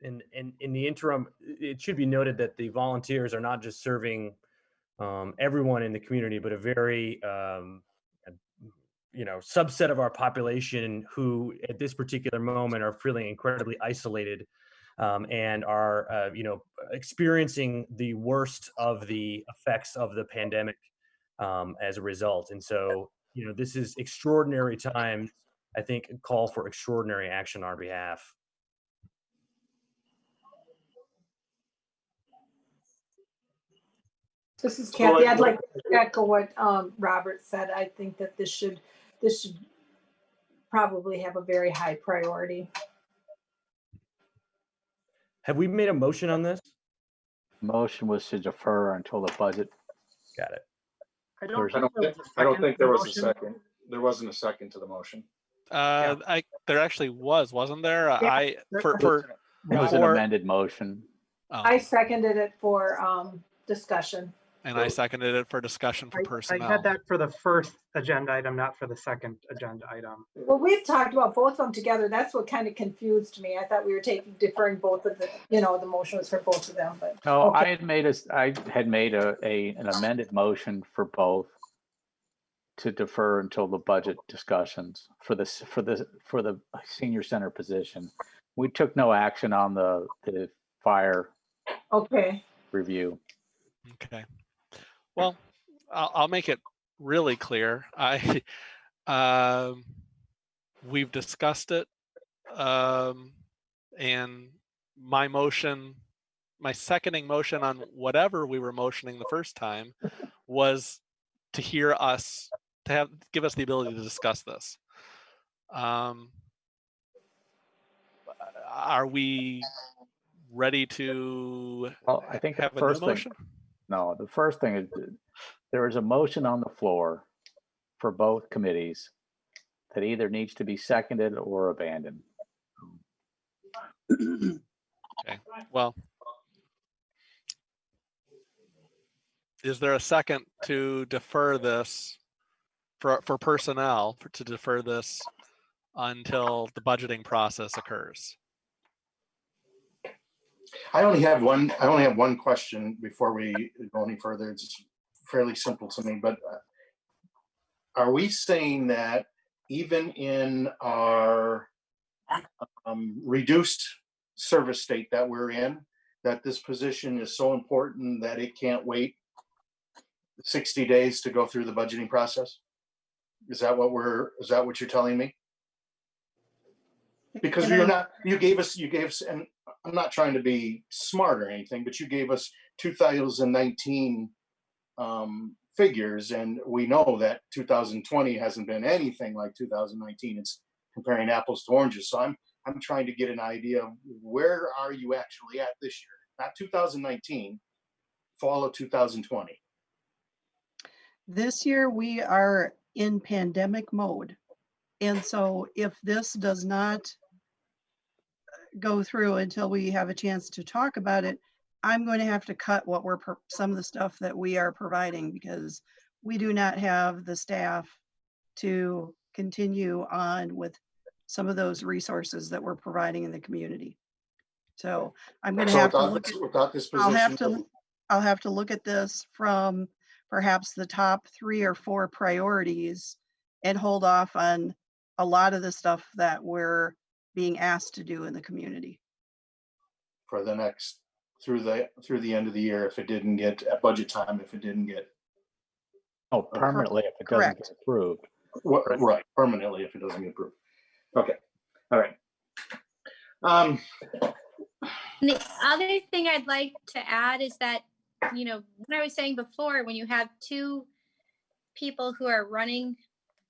Speaker 12: And in the interim, it should be noted that the volunteers are not just serving everyone in the community, but a very subset of our population who at this particular moment are feeling incredibly isolated and are experiencing the worst of the effects of the pandemic as a result. And so this is extraordinary times. I think call for extraordinary action on our behalf.
Speaker 4: This is Kathy. I'd like to echo what Robert said. I think that this should probably have a very high priority.
Speaker 12: Have we made a motion on this?
Speaker 3: Motion was to defer until the budget.
Speaker 12: Got it.
Speaker 5: I don't think there was a second. There wasn't a second to the motion.
Speaker 1: There actually wasn't there?
Speaker 4: Yeah,
Speaker 3: it was an amended motion.
Speaker 4: I seconded it for discussion.
Speaker 1: And I seconded it for discussion for personnel.
Speaker 6: I had that for the first agenda item, not for the second agenda item.
Speaker 4: Well, we've talked about both of them together. That's what kind of confused me. I thought we were deferring both of the, the motion was for both of them. But
Speaker 3: no,
Speaker 4: okay.
Speaker 3: I had made an amended motion for both to defer until the budget discussions for the senior center position. We took no action on the fire review.
Speaker 1: Okay. Well, I'll make it really clear. We've discussed it, and my seconding motion on whatever we were motioning the first time was to hear us, give us the ability to discuss this. Are we ready to
Speaker 3: I think
Speaker 1: have a new motion?
Speaker 3: No, the first thing is there is a motion on the floor for both committees that either needs to be seconded or abandoned.
Speaker 1: Okay. Well, Is there a second to defer this for personnel to defer this until the budgeting process occurs?
Speaker 5: I only have one question before we go any further. It's fairly simple to me, but are we saying that even in our reduced service state that we're in, that this position is so important that it can't wait 60 days to go through the budgeting process? Is that what you're telling me? Because you gave us, and I'm not trying to be smart or anything, but you gave us 2019 figures, and we know that 2020 hasn't been anything like 2019. It's comparing apples to oranges. So I'm trying to get an idea of where are you actually at this year, not 2019, fall of 2020.
Speaker 11: This year we are in pandemic mode. And so if this does not go through until we have a chance to talk about it, I'm going to have to cut what some of the stuff that we are providing, because we do not have the staff to continue on with some of those resources that we're providing in the community. So I'm going to have to look
Speaker 5: without this position.
Speaker 11: I'll have to look at this from perhaps the top 3 or 4 priorities and hold off on a lot of the stuff that we're being asked to do in the community
Speaker 5: For the next, through the end of the year, if it didn't get at budget time, if it didn't get.
Speaker 3: Oh, permanently if it doesn't get approved.
Speaker 5: Right, permanently if it doesn't get approved. Okay, all right.
Speaker 13: The other thing I'd like to add is that, you know, what I was saying before, when you have 2 people who are running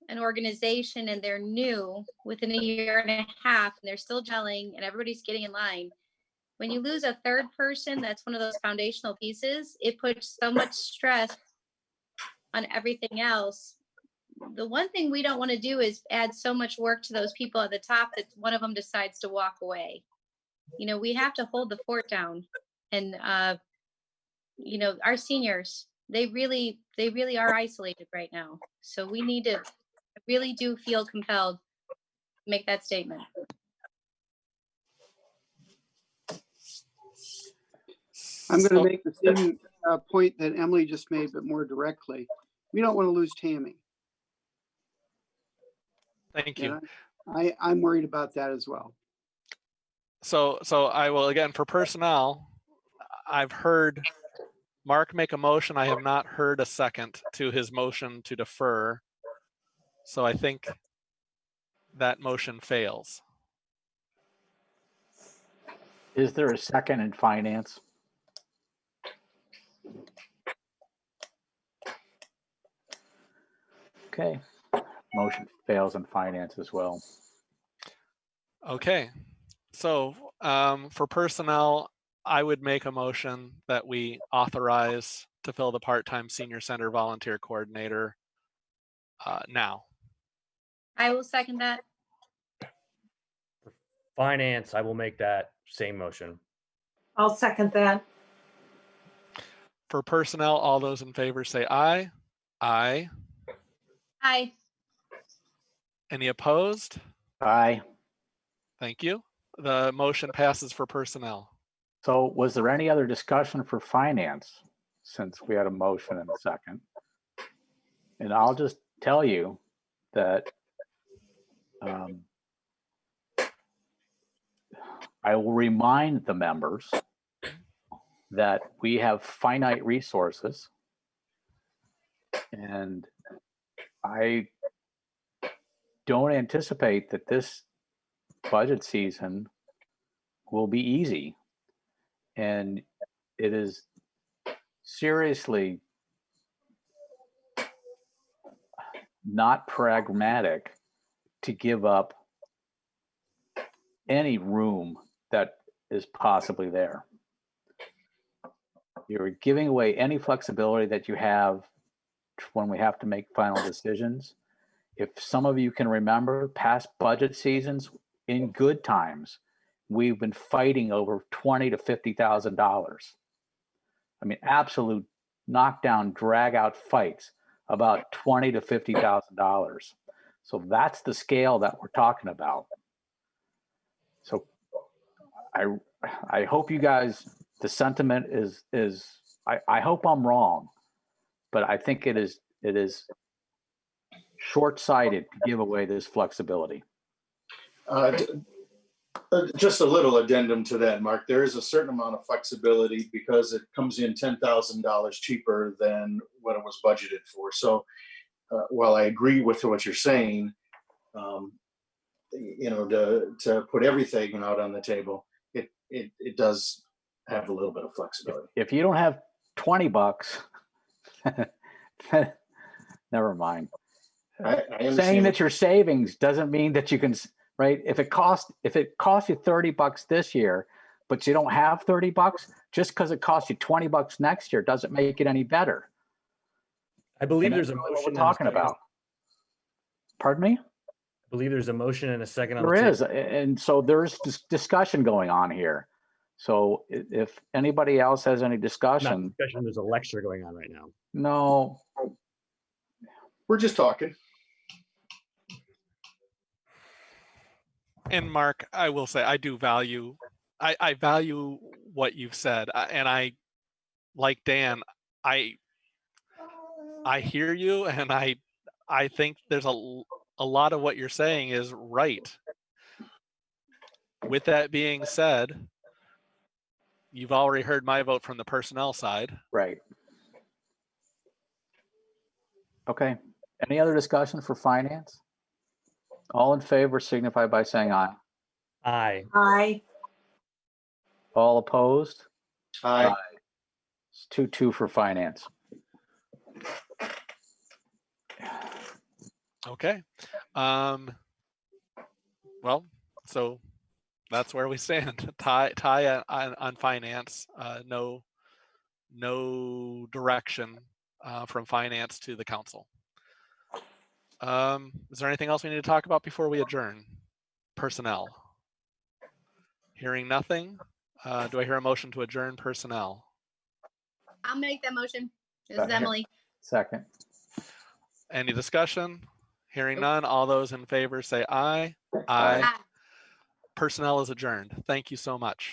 Speaker 13: an organization and they're new within a year and a half, and they're still gelling and everybody's getting in line, when you lose a third person, that's one of those foundational pieces, it puts so much stress on everything else. The one thing we don't want to do is add so much work to those people at the top that one of them decides to walk away. You know, we have to hold the fort down. And, you know, our seniors, they really are isolated right now. So we need to, I really do feel compelled to make that statement.
Speaker 9: I'm going to make the same point that Emily just made, but more directly. We don't want to lose Tammy.
Speaker 1: Thank you.
Speaker 9: I'm worried about that as well.
Speaker 1: So I will, again, for personnel, I've heard Mark make a motion. I have not heard a second to his motion to defer. So I think that motion fails.
Speaker 3: Is there a second in finance? Okay, motion fails in finance as well.
Speaker 1: Okay, so for personnel, I would make a motion that we authorize to fill the part-time senior center volunteer coordinator now.
Speaker 13: I will second that.
Speaker 12: Finance, I will make that same motion.
Speaker 4: I'll second that.
Speaker 1: For personnel, all those in favor say aye. Aye.
Speaker 13: Aye.
Speaker 1: Any opposed?
Speaker 3: Aye.
Speaker 1: Thank you. The motion passes for personnel.
Speaker 3: So was there any other discussion for finance, since we had a motion and a second? And I'll just tell you that I will remind the members that we have finite resources, and I don't anticipate that this budget season will be easy. And it is seriously not pragmatic to give up any room that is possibly there. You're giving away any flexibility that you have when we have to make final decisions. If some of you can remember past budget seasons, in good times, we've been fighting over $20,000 to $50,000. I mean, absolute knockdown, drag out fights about $20,000 to $50,000. So that's the scale that we're talking about. So I hope you guys, the sentiment is I hope I'm wrong, but I think it is short-sighted to give away this flexibility.
Speaker 5: Just a little addendum to that, Mark. There is a certain amount of flexibility because it comes in $10,000 cheaper than what it was budgeted for. So while I agree with what you're saying, you know, to put everything out on the table, it does have a little bit of flexibility.
Speaker 3: If you don't have $20, never mind. Saying that your savings doesn't mean that you can, right? If it costs you $30 this year, but you don't have $30, just because it costs you $20 next year doesn't make it any better.
Speaker 12: I believe
Speaker 3: And
Speaker 12: there's a
Speaker 3: that's
Speaker 12: motion.
Speaker 3: what we're talking about. Pardon me?
Speaker 12: I believe there's a motion and a second on the
Speaker 3: There
Speaker 12: table.
Speaker 3: is, and so there's discussion going on here. So if anybody else has any discussion,
Speaker 12: There's a lecture going on right now.
Speaker 3: no,
Speaker 5: we're just talking.
Speaker 1: And Mark, I will say I do value, I value what you've said, and I, like Dan, I hear you, and I think there's a lot of what you're saying is right. With that being said, you've already heard my vote from the personnel side.
Speaker 3: right. Okay. Any other discussion for finance? All in favor signify by saying aye.
Speaker 12: Aye.
Speaker 4: Aye.
Speaker 3: All opposed?
Speaker 5: Aye.
Speaker 3: It's 2-2 for finance.
Speaker 1: Okay. Well, so that's where we stand. Tie on finance. No direction from finance to the council. Is there anything else we need to talk about before we adjourn? Personnel. Hearing nothing. Do I hear a motion to adjourn personnel?
Speaker 13: I'll make that motion. This is
Speaker 3: Second.
Speaker 13: Emily.
Speaker 3: Second.
Speaker 1: Any discussion? Hearing none. All those in favor say aye. Aye.
Speaker 13: Aye.
Speaker 1: Personnel is adjourned. Thank you so much.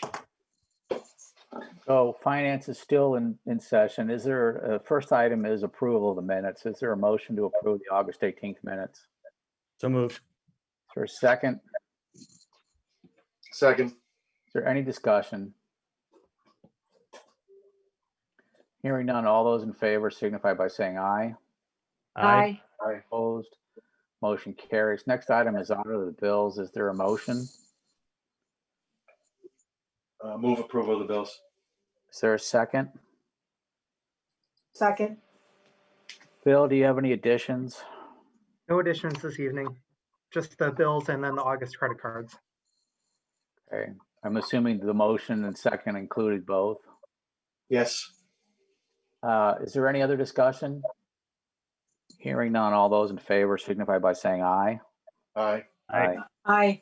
Speaker 3: So finance is still in session. Is there, first item is approval of the minutes. Is there a motion to approve the August 18th minutes?
Speaker 12: So moved.
Speaker 3: Is there a second?
Speaker 5: Second.
Speaker 3: Is there any discussion? Hearing none, all those in favor signify by saying aye.
Speaker 10: Aye.
Speaker 3: Aye. Opposed? Motion carries. Next item is audit of the bills. Is there a motion?
Speaker 5: Move approval of the bills.
Speaker 3: Is there a second?
Speaker 4: Second.
Speaker 3: Bill, do you have any additions?
Speaker 6: No additions this evening, just the bills and then the August credit cards.
Speaker 3: Okay, I'm assuming the motion and second included both.
Speaker 5: Yes.
Speaker 3: Is there any other discussion? Hearing none, all those in favor signify by saying aye.
Speaker 5: Aye.
Speaker 3: Aye.
Speaker 4: Aye.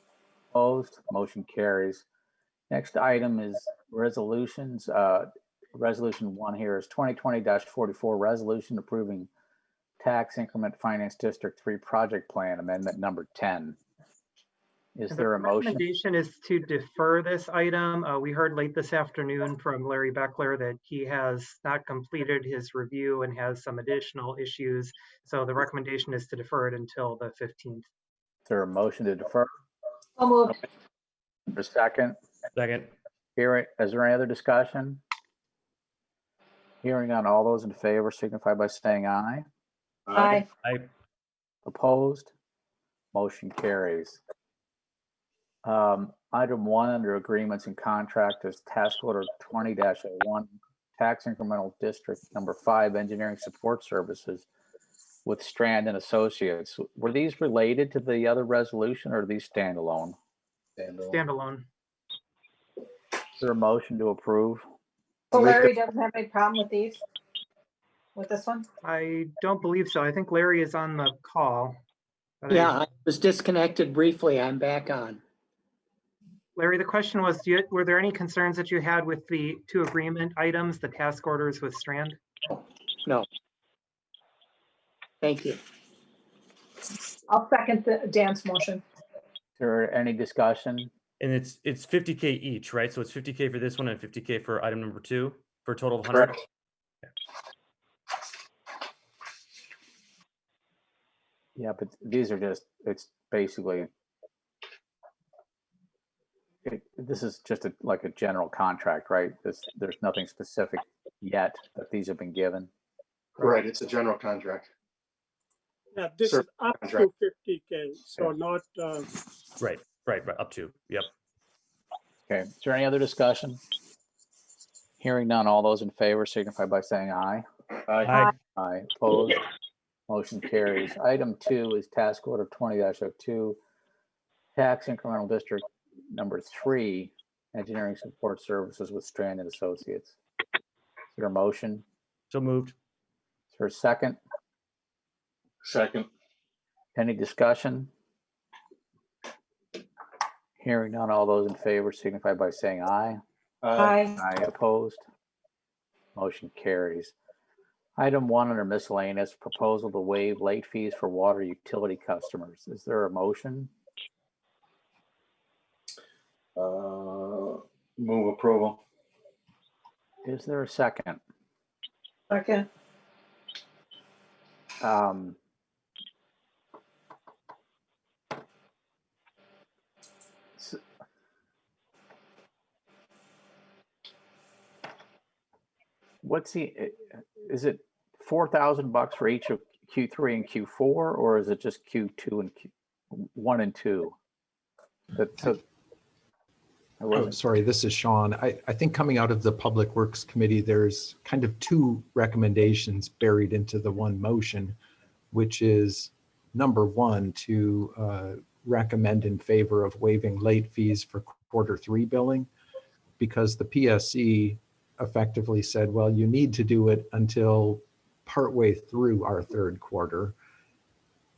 Speaker 3: Opposed? Motion carries. Next item is resolutions. Resolution 1 here is 2020-44, resolution approving tax increment finance district 3 project plan amendment number 10. Is there a
Speaker 6: The
Speaker 3: motion?
Speaker 6: recommendation is to defer this item. We heard late this afternoon from Larry Beckler that he has not completed his review and has some additional issues. So the recommendation is to defer it until the 15th.
Speaker 3: Is there a motion to defer?
Speaker 4: So moved.
Speaker 3: For a second?
Speaker 12: Second.
Speaker 3: Hearing, is there any other discussion? Hearing none, all those in favor signify by saying aye.
Speaker 4: Aye.
Speaker 12: Aye.
Speaker 3: Opposed? Motion carries. Item 1 under agreements and contract is task order 20-01, tax incremental district number 5, engineering support services with Strand and Associates. Were these related to the other resolution or are these standalone?
Speaker 6: Standalone.
Speaker 3: Is there a motion to approve?
Speaker 4: So Larry doesn't have any problem with these? With this one?
Speaker 6: I don't believe so. I think Larry is on the call. But
Speaker 14: Yeah, I was disconnected briefly. I'm back on.
Speaker 6: Larry, the question was, were there any concerns that you had with the 2 agreement items, the task orders with Strand?
Speaker 14: No. Thank you.
Speaker 4: I'll second Dan's motion.
Speaker 3: Is there any discussion?
Speaker 12: And it's 50K each, right? So it's 50K for this one and 50K for item number 2 for a total of 100.
Speaker 5: Correct.
Speaker 3: Yeah, but these are just, it's basically, this is just like a general contract, right? There's nothing specific yet that these have been given.
Speaker 5: Right, it's a general contract.
Speaker 8: Yeah, this is up to 50K, so not.
Speaker 12: Right, up to, yep.
Speaker 3: Okay, is there any other discussion? Hearing none, all those in favor signify by saying aye.
Speaker 12: Aye.
Speaker 3: Aye, opposed, motion carries. Item 2 is task order 20-02, tax incremental district number 3, engineering support services with Strand and Associates. Is there a motion?
Speaker 12: So moved.
Speaker 3: Is there a second?
Speaker 5: Second.
Speaker 3: Any discussion? Hearing none, all those in favor signify by saying aye.
Speaker 4: Aye.
Speaker 3: Aye, opposed. Motion carries. Item 1 under miscellaneous, proposal to waive late fees for water utility customers. Is there a motion?
Speaker 5: Move approval.
Speaker 3: Is there a second?
Speaker 4: Second.
Speaker 3: What's is it $4,000 for each of Q3 and Q4, or is it just Q2 and Q1 and 2?
Speaker 15: Oh, sorry, this is Sean. I think coming out of the Public Works Committee, there's kind of 2 recommendations buried into the one motion, which is number 1, to recommend in favor of waiving late fees for Q3 billing, because the PSC effectively said, well, you need to do it until partway through our 3rd quarter,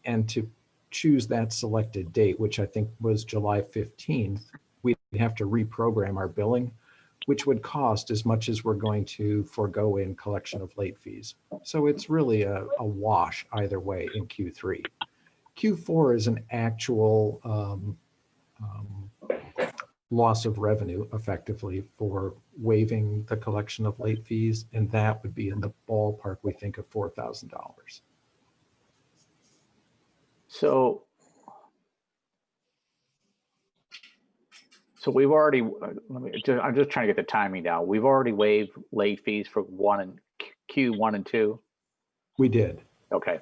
Speaker 15: and to choose that selected date, which I think was July 15th, we'd have to reprogram our billing, which would cost as much as we're going to forego in collection of late fees. So it's really a wash either way in Q3. Q4 is an actual loss of revenue effectively for waiving the collection of late fees, and that would be in the ballpark, we think, of $4,000.
Speaker 3: So we've already, I'm just trying to get the timing down. We've already waived late fees for Q1 and 2.
Speaker 15: We did.
Speaker 3: Okay.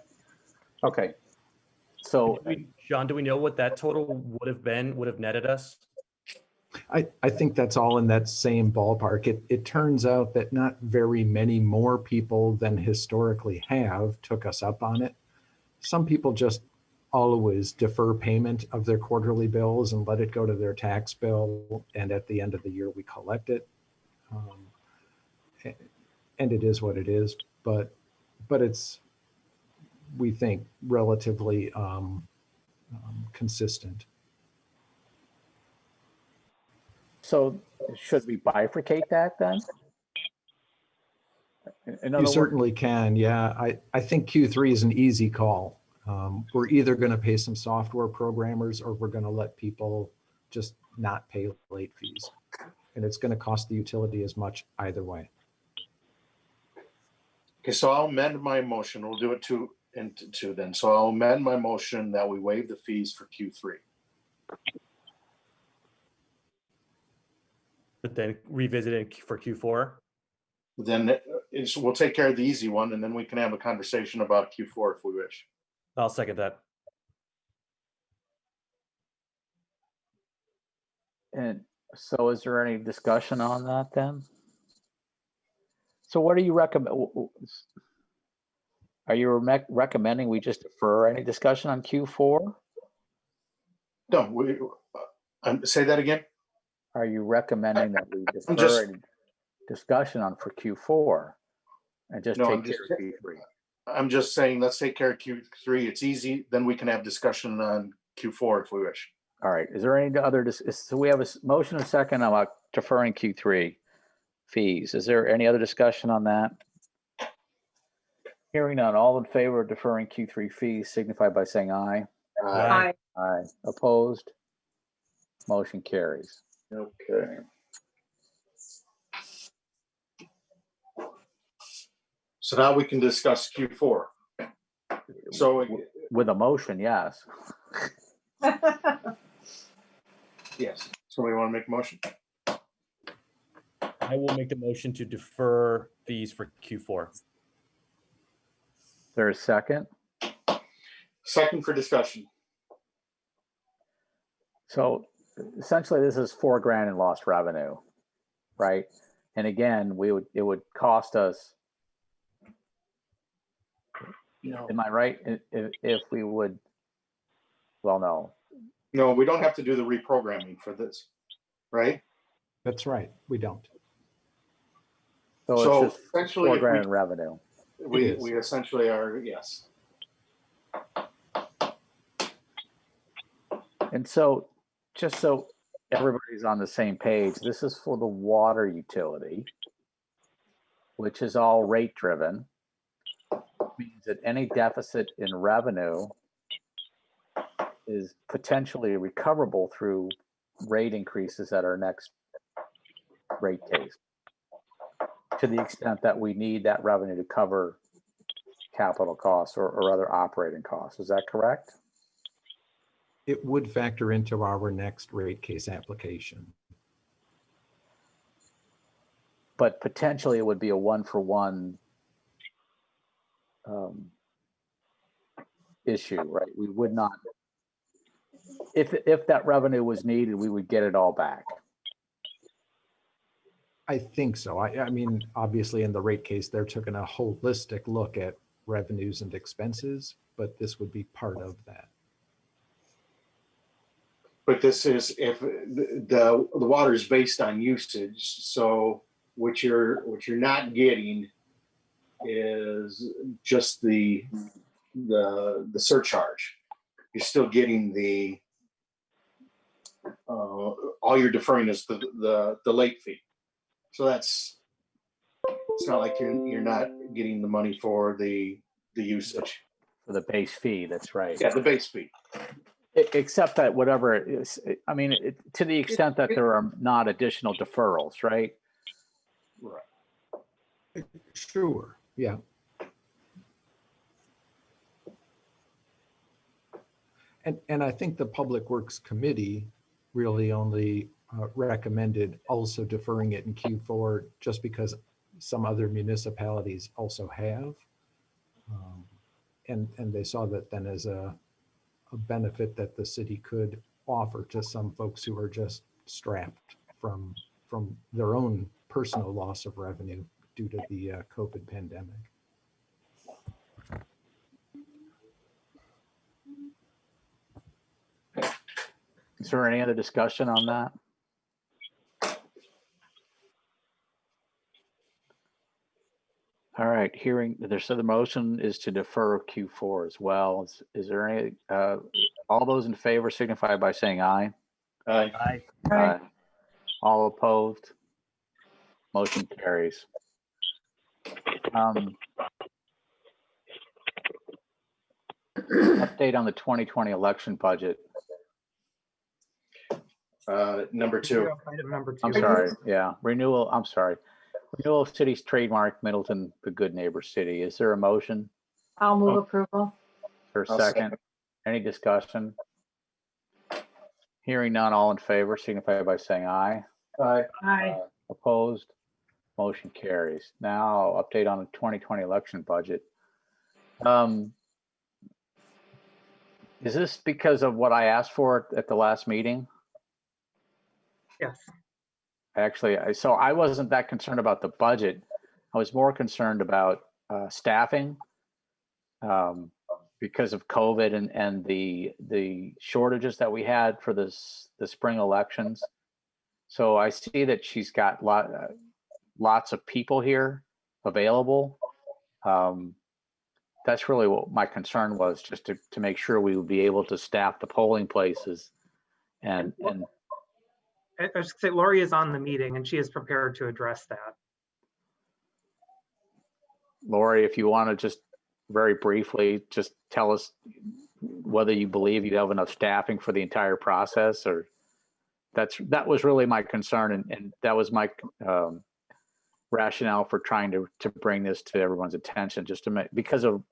Speaker 3: So
Speaker 12: Sean, do we know what that total would have netted us?
Speaker 15: I think that's all in that same ballpark. It turns out that not very many more people than historically have took us up on it. Some people just always defer payment of their quarterly bills and let it go to their tax bill, and at the end of the year we collect it. And it is what it is, but it's, we think, relatively consistent.
Speaker 3: So should we bifurcate that then?
Speaker 15: You certainly can, yeah. I think Q3 is an easy call. We're either going to pay some software programmers, or we're going to let people just not pay late fees. And it's going to cost the utility as much either way.
Speaker 5: Okay, so I'll amend my motion. We'll do it two then. So I'll amend my motion that we waive the fees for Q3.
Speaker 12: But then revisit it for Q4?
Speaker 5: Then we'll take care of the easy one, and then we can have a conversation about Q4 if we wish.
Speaker 12: I'll second that.
Speaker 3: And so is there any discussion on that then? So what do you recommend? Are you recommending we just defer any discussion on Q4?
Speaker 5: No, say that again.
Speaker 3: Are you recommending that we defer any discussion on for Q4 and just take care of Q3?
Speaker 5: I'm just saying, let's take care of Q3. It's easy. Then we can have discussion on Q4 if we wish.
Speaker 3: All right. Is there any other? So we have a motion and a second about deferring Q3 fees. Is there any other discussion on that? Hearing none, all in favor of deferring Q3 fees signify by saying aye.
Speaker 4: Aye.
Speaker 3: Aye. Opposed? Motion carries.
Speaker 5: Okay. So now we can discuss Q4. So
Speaker 3: With a motion, yes.
Speaker 5: yes, somebody want to make a motion?
Speaker 12: I will make the motion to defer fees for Q4.
Speaker 3: There's a second.
Speaker 5: Second for discussion.
Speaker 3: So essentially this is $4,000 in lost revenue, right? And again, it would cost us,
Speaker 5: No.
Speaker 3: am I right? If we would, well, no.
Speaker 5: No, we don't have to do the reprogramming for this, right?
Speaker 15: That's right. We don't.
Speaker 3: So it's just
Speaker 5: essentially, if
Speaker 3: $4,000 in revenue.
Speaker 5: we essentially are, yes.
Speaker 3: And so, just so everybody's on the same page, this is for the water utility, which is all rate driven. Means that any deficit in revenue is potentially recoverable through rate increases at our next rate case, to the extent that we need that revenue to cover capital costs or other operating costs. Is that correct?
Speaker 15: It would factor into our next rate case application.
Speaker 3: But potentially it would be a one-for-one issue, right? We would not, if that revenue was needed, we would get it all back.
Speaker 15: I think so. I mean, obviously in the rate case, they're taking a holistic look at revenues and expenses, but this would be part of that.
Speaker 5: But this is if the water is based on usage. So what you're not getting is just the surcharge. You're still getting the all you're deferring is the late fee. So it's not like you're not getting the money for the usage.
Speaker 3: For the base fee, that's right.
Speaker 5: Yeah, the base fee.
Speaker 3: Except that whatever it is, I mean, to the extent that there are not additional deferrals, right?
Speaker 5: Right.
Speaker 15: Sure, yeah. And I think the Public Works Committee really only recommended also deferring it in Q4 just because some other municipalities also have. And they saw that then as a benefit that the city could offer to some folks who are just strapped from their own personal loss of revenue due to the COVID pandemic.
Speaker 3: Is there any other discussion on that? All right, so the motion is to defer Q4 as well. Is there any, all those in favor signify by saying aye.
Speaker 5: Aye.
Speaker 12: Aye.
Speaker 3: Aye. All opposed? Motion carries. Update on the 2020 election budget.
Speaker 5: Number 2.
Speaker 6: Item number 2.
Speaker 3: I'm sorry, yeah, renewal of city's trademark, Middleton, the good neighbor city. Is there a motion?
Speaker 4: I'll move approval.
Speaker 3: For a second? Any discussion? Hearing none, all in favor signify by saying aye.
Speaker 5: Aye.
Speaker 4: Aye.
Speaker 3: Opposed? Motion carries. Now, update on the 2020 election budget. Is this because of what I asked for at the last meeting?
Speaker 6: Yes.
Speaker 3: Actually, so I wasn't that concerned about the budget. I was more concerned about staffing because of COVID and the shortages that we had for the spring elections. So I see that she's got lots of people here available. That's really what my concern was, just to make sure we would be able to staff the polling places. And
Speaker 6: I was going to say, Lori is on the meeting and she is prepared to address that.
Speaker 3: Lori, if you want to just very briefly, just tell us whether you believe you have enough staffing for the entire process, or that was really my concern, and that was my rationale for trying to bring this to everyone's attention, just to make, because of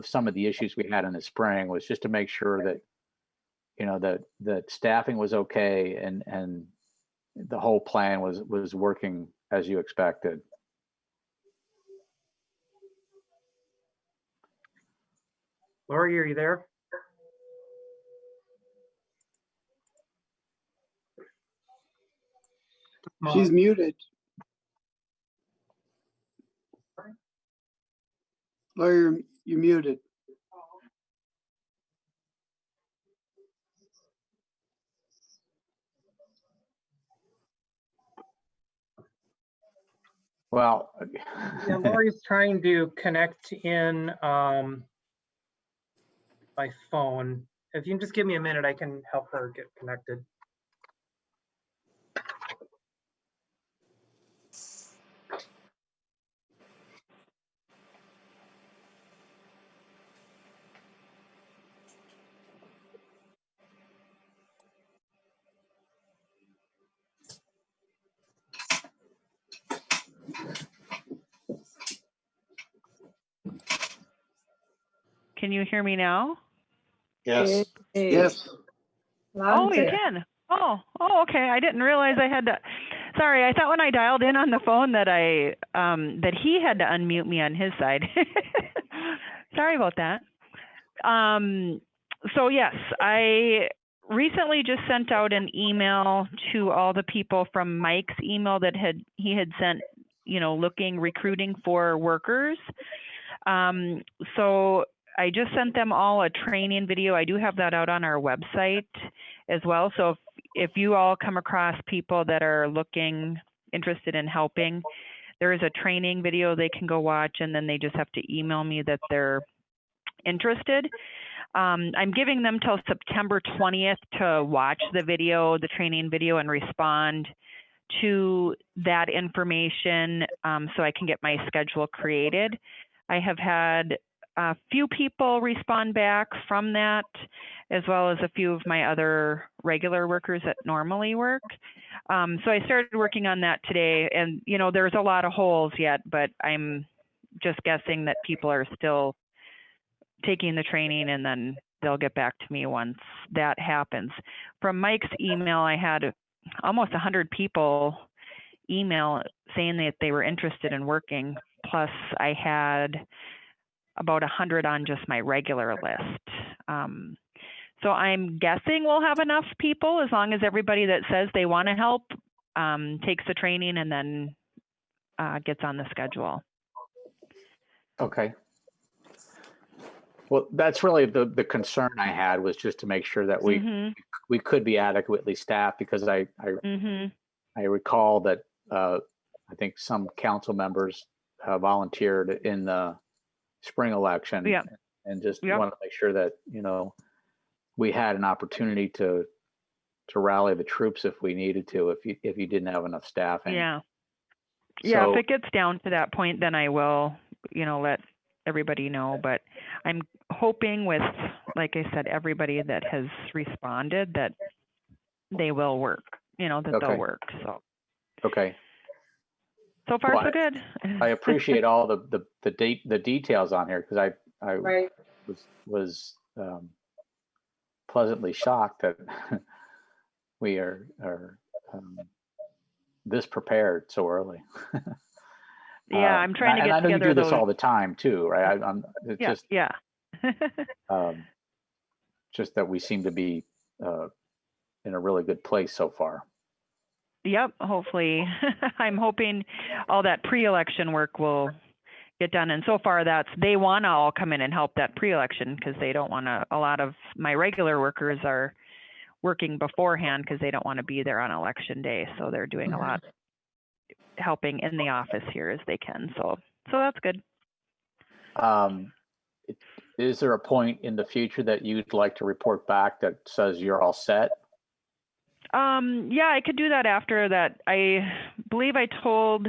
Speaker 3: some of the issues we had in the spring, was just to make sure that, you know, that staffing was okay and the whole plan was working as you expected.
Speaker 6: Lori, are you there?
Speaker 9: She's muted. Lawyer, you're muted.
Speaker 3: Well,
Speaker 6: Yeah, Lori's trying to connect in my phone. If you can just give me a minute, I can help her get connected.
Speaker 16: Can you hear me now?
Speaker 5: Yes.
Speaker 9: Yes.
Speaker 16: Oh, you can. Oh, okay. I didn't realize I had to. Sorry, I thought when I dialed in on the phone that that he had to unmute me on his side. Sorry about that. So yes, I recently just sent out an email to all the people from Mike's email that he had sent, you know, recruiting for workers. So I just sent them all a training video. I do have that out on our website as well. So if you all come across people that are interested in helping, there is a training video they can go watch, and then they just have to email me that they're interested. I'm giving them till September 20th to watch the training video, and respond to that information so I can get my schedule created. I have had a few people respond back from that, as well as a few of my other regular workers that normally work. So I started working on that today, and you know, there's a lot of holes yet, but I'm just guessing that people are still taking the training, and then they'll get back to me once that happens. From Mike's email, I had almost 100 people email saying that they were interested in working. Plus I had about 100 on just my regular list. So I'm guessing we'll have enough people, as long as everybody that says they want to help takes the training and then gets on the schedule.
Speaker 3: okay. Well, that's really the concern I had, was just to make sure that we could be adequately staffed, because I recall that I think some council members volunteered in the spring election, and just wanted to make sure that, you know, we had an opportunity to rally the troops if we needed to, if you didn't have enough staffing.
Speaker 16: Yeah.
Speaker 3: So,
Speaker 16: if it gets down to that point, then I will, you know, let everybody know. But I'm hoping with, like I said, everybody that has responded, that they will work, you know, that they'll work. So.
Speaker 3: Okay.
Speaker 16: So far, so good.
Speaker 3: I appreciate all the details on here, because I was pleasantly shocked that we are this prepared so early.
Speaker 16: Yeah, I'm trying to get
Speaker 3: and I know
Speaker 16: together
Speaker 3: you do this all the time too, right? Just that we seem to be in a really good place so far.
Speaker 16: Yep, hopefully. I'm hoping all that pre-election work will get done. And so far they want to all come in and help that pre-election, because they don't want to, a lot of my regular workers are working beforehand because they don't want to be there on election day. So they're doing a lot helping in the office here as they can. So that's good.
Speaker 3: Is there a point in the future that you'd like to report back that says you're all set?
Speaker 16: Yeah, I could do that after that. I believe I told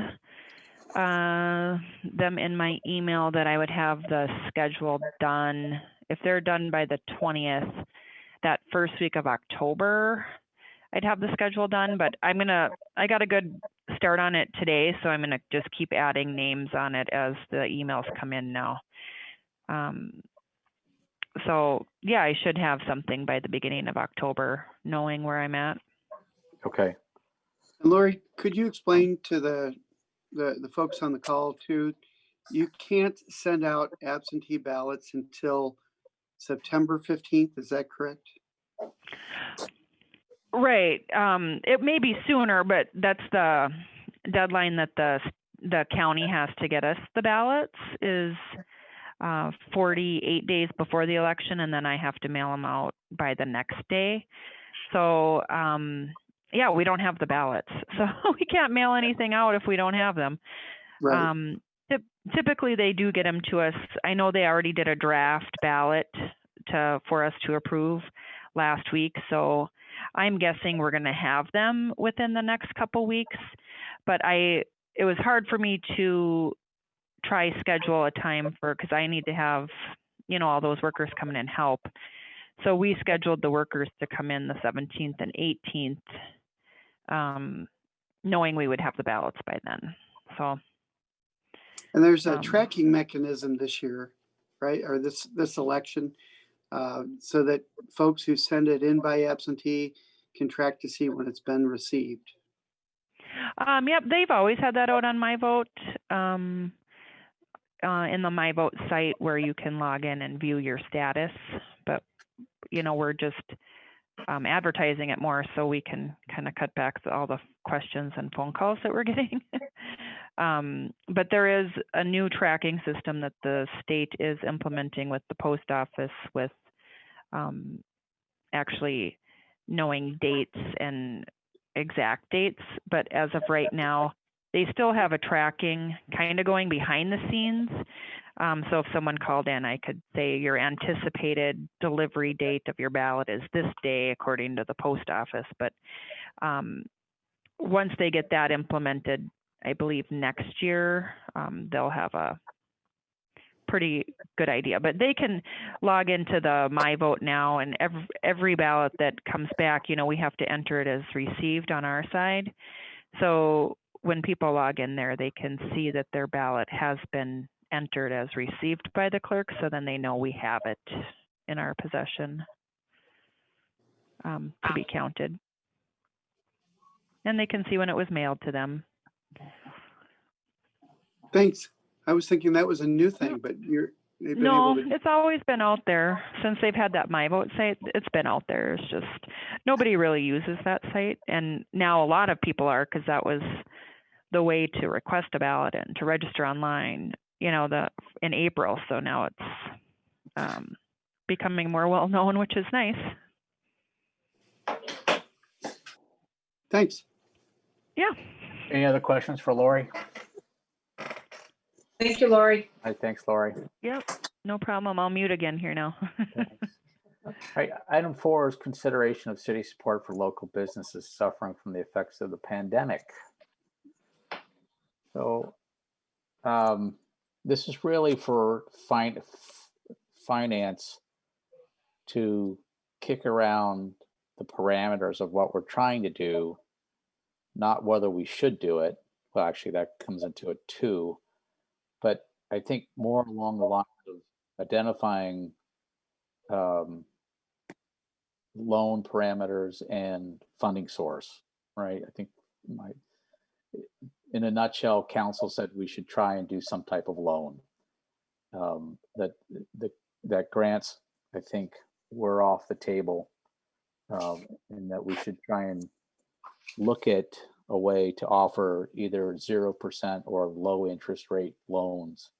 Speaker 16: them in my email that I would have the schedule done. If they're done by the 20th, that first week of October, I'd have the schedule done, but I got a good start on it today, so I'm gonna just keep adding names on it as the emails come in now. So yeah, I should have something by the beginning of October, knowing where I'm at.
Speaker 3: Okay.
Speaker 9: And Lori, could you explain to the folks on the call too, you can't send out absentee ballots until September 15th, is that correct?
Speaker 16: Right. It may be sooner, but that's the deadline that the county has to get us the ballots is 48 days before the election, and then I have to mail them out by the next day. So yeah, we don't have the ballots, so we can't mail anything out if we don't have them.
Speaker 9: Right.
Speaker 16: Typically, they do get them to us. I know they already did a draft ballot for us to approve last week, so I'm guessing we're going to have them within the next couple weeks. But it was hard for me to try schedule a time because I need to have, all those workers come in and help. So we scheduled the workers to come in the 17th and 18th, knowing we would have the ballots by then. So.
Speaker 9: And there's a tracking mechanism this year, right? Or this election, so that folks who send it in by absentee can track to see when it's been received.
Speaker 16: Yep, they've always had that out on My Vote, in the My Vote site where you can log in and view your status. But, we're just advertising it more so we can kind of cut back all the questions and phone calls that we're getting. But there is a new tracking system that the state is implementing with the post office with actually knowing dates and exact dates. But as of right now, they still have a tracking kind of going behind the scenes. So if someone called in, I could say your anticipated delivery date of your ballot is this day according to the post office. But once they get that implemented, I believe next year, they'll have a pretty good idea. But they can log into the My Vote now, and every ballot that comes back, we have to enter it as received on our side. So when people log in there, they can see that their ballot has been entered as received by the clerk, so then they know we have it in our possession to be counted. And they can see when it was mailed to them.
Speaker 9: Thanks. I was thinking that was a new thing, but they've been able to.
Speaker 16: It's always been out there since they've had that My Vote site. It's been out there. It's just nobody really uses that site, and now a lot of people are, because that was the way to request a ballot and to register online. In April. So now it's becoming more well known, which is nice.
Speaker 9: Thanks.
Speaker 16: Yeah.
Speaker 3: Any other questions for Lori?
Speaker 4: Thank you, Lori.
Speaker 3: All right, thanks, Lori.
Speaker 16: Yep, no problem. I'll mute again here now.
Speaker 3: All right, item 4 is consideration of city support for local businesses suffering from the effects of the pandemic. So this is really for finance to kick around the parameters of what we're trying to do, not whether we should do it. Well, actually, that comes into it too. But I think more along the lines of identifying loan parameters and funding source, right? I think in a nutshell, council said we should try and do some type of loan. That grants, I think, were off the table, and that we should try and look at a way to offer either 0% or low interest rate loans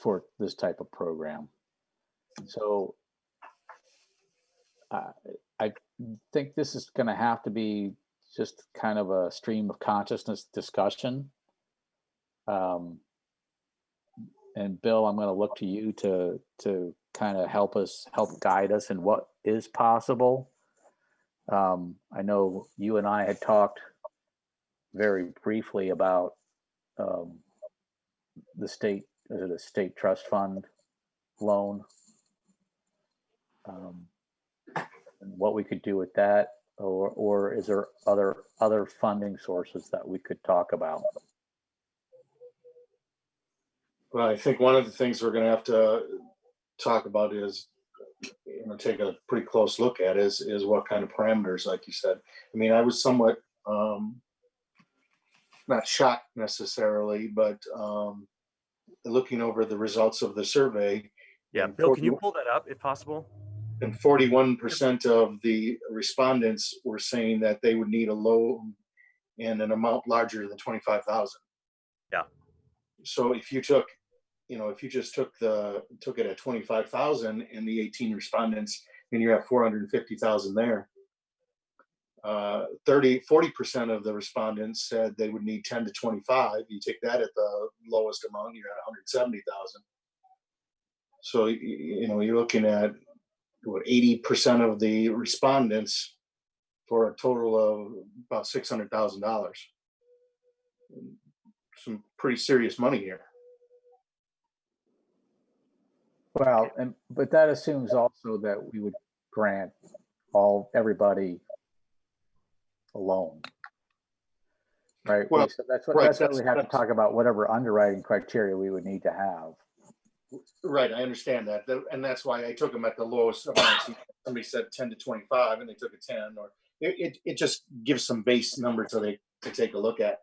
Speaker 3: for this type of program. So I think this is going to have to be just kind of a stream of consciousness discussion. And Bill, I'm going to look to you to kind of help guide us in what is possible. I know you and I had talked very briefly about the state, is it a state trust fund loan? And what we could do with that, or is there other funding sources that we could talk about?
Speaker 5: Well, I think one of the things we're going to have to talk about is, take a pretty close look at is what kind of parameters, like you said. I mean, I was somewhat not shocked necessarily, but looking over the results of the survey.
Speaker 12: Yeah, Bill, can you pull that up if possible?
Speaker 5: And 41% of the respondents were saying that they would need a loan in an amount larger than 25,000.
Speaker 12: Yeah.
Speaker 5: So if you took, if you just took it at 25,000 and the 18 respondents, and you have 450,000 there. 40% of the respondents said they would need 10 to 25. You take that at the lowest amount, you're at 170,000. So you're looking at what, 80% of the respondents for a total of about $600,000. Some pretty serious money here.
Speaker 3: Well, but that assumes also that we would grant everybody a loan, right?
Speaker 5: Well,
Speaker 3: so that's what
Speaker 5: right,
Speaker 3: that's what we have to talk about, whatever underwriting criteria we would need to have.
Speaker 5: Right, I understand that, and that's why I took them at the lowest amount. Somebody said 10 to 25, and they took a 10, or it just gives some base numbers to take a look at.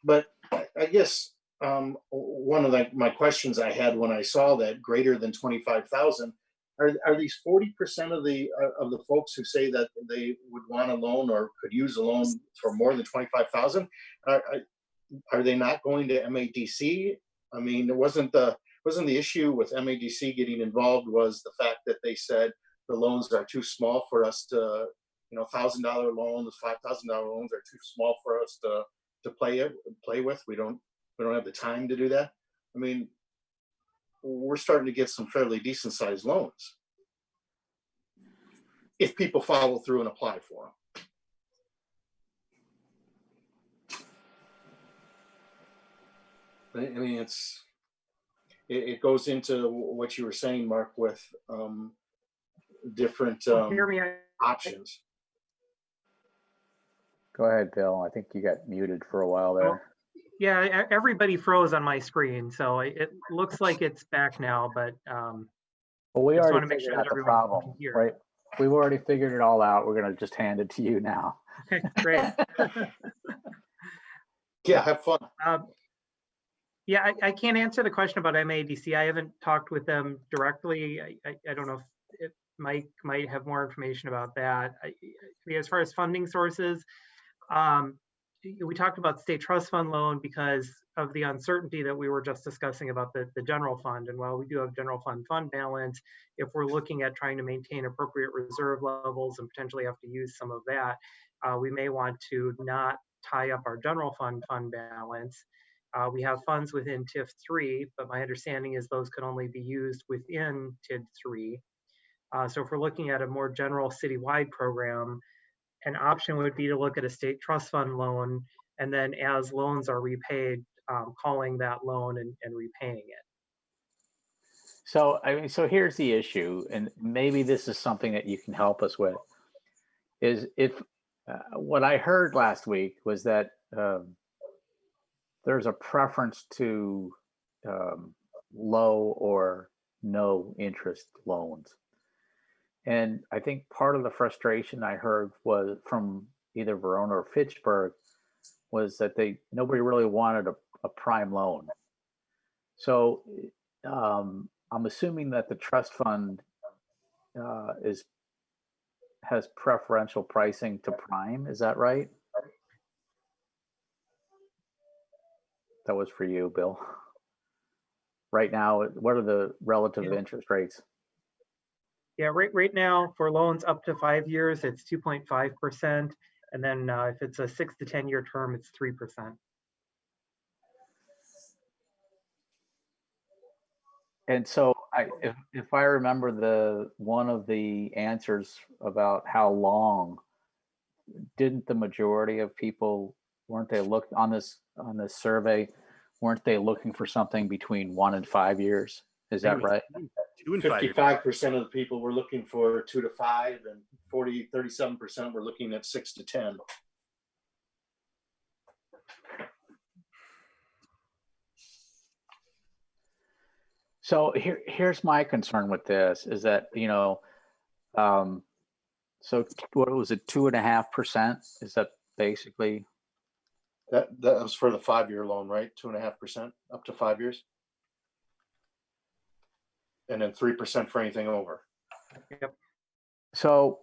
Speaker 5: But I guess one of my questions I had when I saw that greater than 25,000 are these 40% of the folks who say that they would want a loan or could use a loan for more than 25,000? Are they not going to MADC? I mean, it wasn't the issue with MADC getting involved was the fact that they said the loans are too small for us to, $1,000 loans, $5,000 loans are too small for us to play with. We don't have the time to do that. I mean, we're starting to get some fairly decent sized loans if people follow through and apply for them. I mean, it goes into what you were saying, Mark, with different options.
Speaker 3: Go ahead, Bill. I think you got muted for a while there.
Speaker 6: Yeah, everybody froze on my screen, so it looks like it's back now, but
Speaker 3: well, we
Speaker 6: I just
Speaker 3: already
Speaker 6: want to make
Speaker 3: figured
Speaker 6: sure
Speaker 3: out
Speaker 6: that
Speaker 3: the
Speaker 6: everyone
Speaker 3: problem,
Speaker 6: can hear.
Speaker 3: right? We've already figured it all out. We're going to just hand it to you now.
Speaker 6: Okay, great.
Speaker 5: Yeah, have fun.
Speaker 6: Yeah, I can't answer the question about MADC. I haven't talked with them directly. I don't know if Mike might have more information about that. As far as funding sources, we talked about state trust fund loan because of the uncertainty that we were just discussing about the general fund. And while we do have general fund balance, if we're looking at trying to maintain appropriate reserve levels and potentially have to use some of that, we may want to not tie up our general fund balance. We have funds within TIF 3, but my understanding is those could only be used within TID 3. So if we're looking at a more general citywide program, an option would be to look at a state trust fund loan, and then as loans are repaid, calling that loan and repaying it.
Speaker 3: So, so here's the issue, and maybe this is something that you can help us with, is if what I heard last week was that there's a preference to low or no interest loans. And I think part of the frustration I heard was from either Verona or Fitchburg was that nobody really wanted a prime loan. So I'm assuming that the trust fund has preferential pricing to prime. Is that right? That was for you, Bill. Right now, what are the relative interest rates?
Speaker 6: Yeah, right now for loans up to 5 years, it's 2.5%. And then if it's a 6 to 10 year term, it's 3%.
Speaker 3: And so if I remember one of the answers about how long, didn't the majority of people weren't they on this survey? Weren't they looking for something between 1 and 5 years? Is that right?
Speaker 12: 2 and 5 years.
Speaker 5: 55% of the people were looking for 2 to 5, and 37% were looking at 6 to 10.
Speaker 3: So here's my concern with this is that, so what was it, 2.5%? Is that basically?
Speaker 5: That was for the 5-year loan, right? 2.5% up to 5 years. And then 3% for anything over.
Speaker 6: Yep.
Speaker 3: So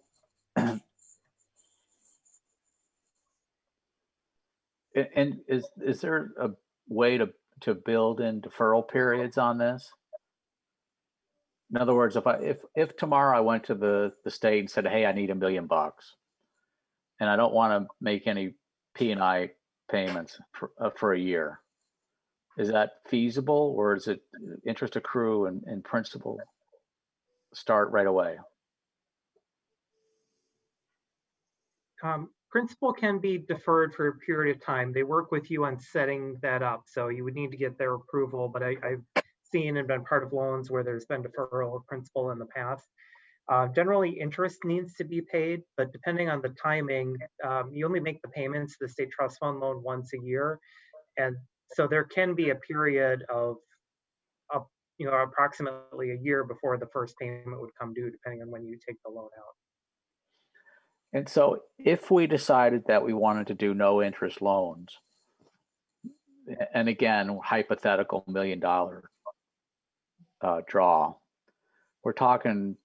Speaker 3: and is there a way to build in deferral periods on this? In other words, if tomorrow I went to the state and said, hey, I need $1 million and I don't want to make any P&I payments for a year, is that feasible, or is it interest accrue and principal start right away?
Speaker 6: Principal can be deferred for a period of time. They work with you on setting that up. So you would need to get their approval, but I've seen and been part of loans where there's been deferral of principal in the past. Generally, interest needs to be paid, but depending on the timing, you only make the payments to the state trust fund loan once a year. And so there can be a period of approximately a year before the first payment would come due, depending on when you take the loan out.
Speaker 3: And so if we decided that we wanted to do no interest loans, and again, hypothetical $1 million draw, we're talking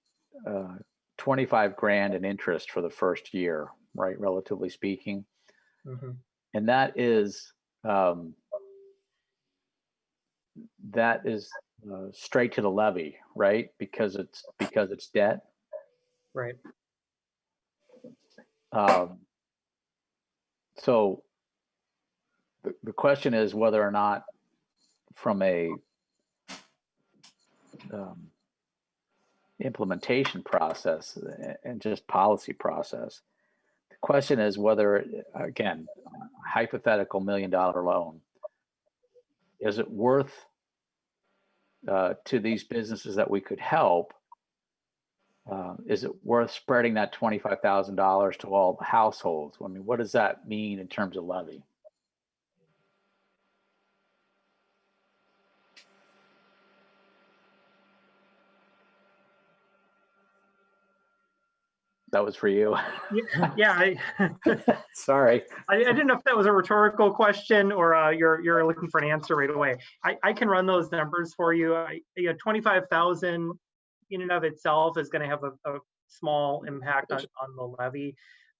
Speaker 3: 25 grand in interest for the first year, right? Relatively speaking.
Speaker 6: Mm-hmm.
Speaker 3: And that is straight to the levy, right? Because it's debt.
Speaker 6: Right.
Speaker 3: So the question is whether or not from a implementation process and just policy process, the question is whether, again, hypothetical $1 million loan, is it worth to these businesses that we could help? Is it worth spreading that $25,000 to all the households? I mean, what does that mean in terms of levy? That was for you.
Speaker 6: Yeah.
Speaker 3: Sorry.
Speaker 6: I didn't know if that was a rhetorical question or you're looking for an answer right away. I can run those numbers for you. 25,000 in and of itself is going to have a small impact on the levy.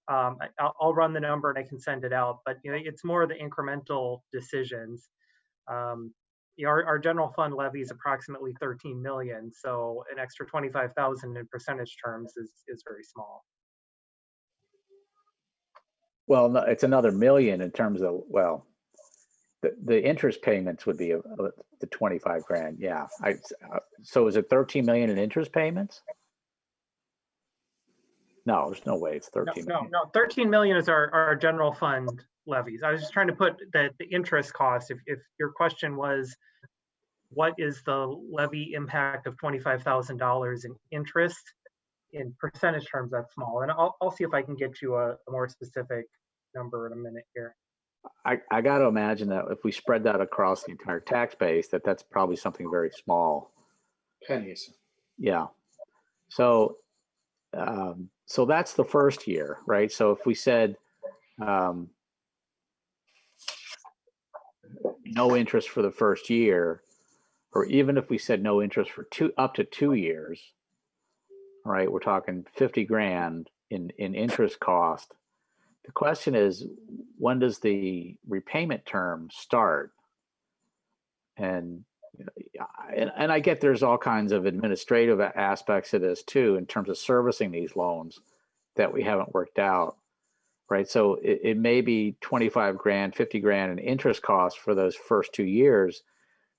Speaker 6: I'll run the number and I can send it out, but it's more the incremental decisions. Our general fund levy is approximately 13 million, so an extra 25,000 in percentage terms is very small.
Speaker 3: Well, no, it's another million in terms of, well, the interest payments would be the 25 grand. Yeah. So is it 13 million in interest payments? No, there's no way it's 13 million.
Speaker 6: No, 13 million is our general fund levies. I was just trying to put the interest cost. If your question was, what is the levy impact of $25,000 in interest? In percentage terms, that's small. And I'll see if I can get you a more specific number in a minute here.
Speaker 3: I got to imagine that if we spread that across the entire tax base, that's probably something very small.
Speaker 5: Pennies.
Speaker 3: Yeah. So, so that's the first year, right? So if we said no interest for the first year, or even if we said no interest for up to 2 years, right? We're talking 50 grand in interest cost. The question is, when does the repayment term start? And I get there's all kinds of administrative aspects of this too, in terms of servicing these loans that we haven't worked out, right? So it may be 25 grand, 50 grand in interest costs for those first 2 years,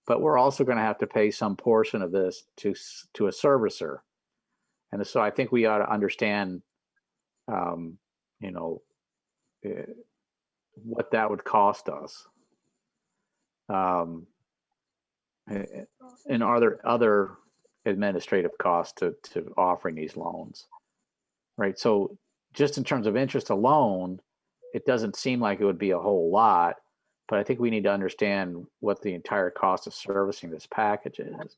Speaker 3: but we're also going to have to pay some portion of this to a servicer. And so I think we ought to understand, what that would cost us. And are there other administrative costs to offering these loans? Right. So just in terms of interest alone, it doesn't seem like it would be a whole lot, but I think we need to understand what the entire cost of servicing this package is.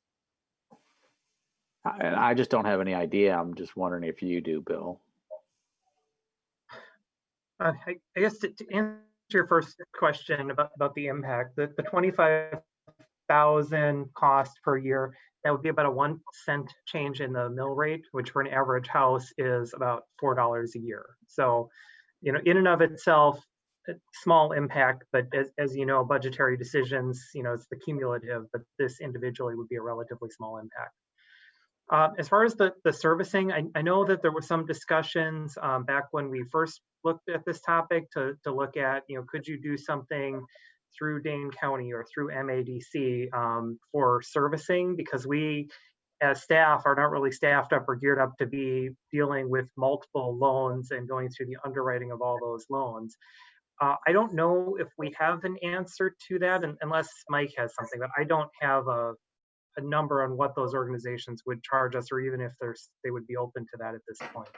Speaker 3: And I just don't have any idea. I'm just wondering if you do, Bill.
Speaker 6: I guess to answer your first question about the impact, the 25,000 cost per year, that would be about a 1 cent change in the mill rate, which for an average house is about $4 a year. So, you know, in and of itself, a small impact, but as you know, budgetary decisions, you know, it's the cumulative, but this individually would be a relatively small impact. As far as the servicing, I know that there were some discussions back when we first looked at this topic to look at, you know, could you do something through Dane County or through MADC for servicing, because we as staff are not really staffed up or geared up to be dealing with multiple loans and going through the underwriting of all those loans. I don't know if we have an answer to that, unless Mike has something, but I don't have a number on what those organizations would charge us, or even if they would be open to that at this point.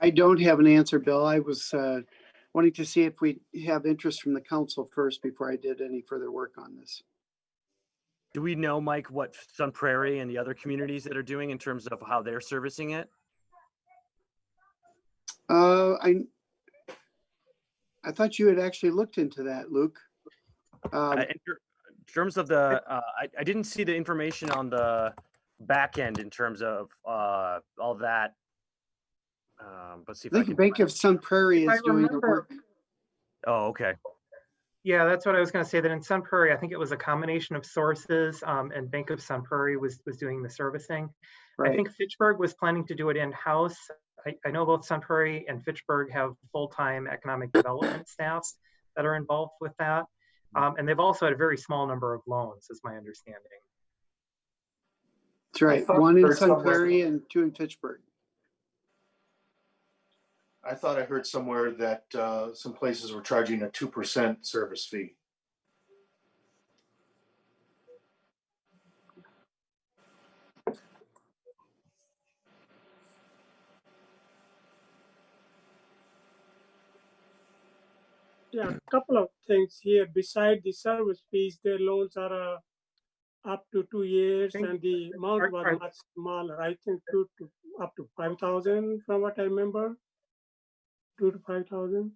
Speaker 9: I don't have an answer, Bill. I was wanting to see if we have interest from the council first before I did any further work on this.
Speaker 12: Do we know, Mike, what Sun Prairie and the other communities that are doing in terms of how they're servicing it?
Speaker 9: I thought you had actually looked into that, Luke.
Speaker 12: In terms of the, I didn't see the information on the back end in terms of all that. Let's see if
Speaker 9: I think Bank of Sun Prairie is doing the work.
Speaker 12: Oh, okay.
Speaker 6: Yeah, that's what I was going to say, that in Sun Prairie, I think it was a combination of sources, and Bank of Sun Prairie was doing the servicing. Right. I think Fitchburg was planning to do it in-house. I know both Sun Prairie and Fitchburg have full-time economic development staff that are involved with that. And they've also had a very small number of loans, is my understanding.
Speaker 9: That's right. One in Sun Prairie and 2 in Fitchburg.
Speaker 5: I thought I heard somewhere that some places were charging a 2% service fee.
Speaker 8: Yeah, a couple of things here. Beside the service fees, their loans are up to 2 years, and the amount was much smaller. I think up to 5,000 from what I remember. 2 to 5,000.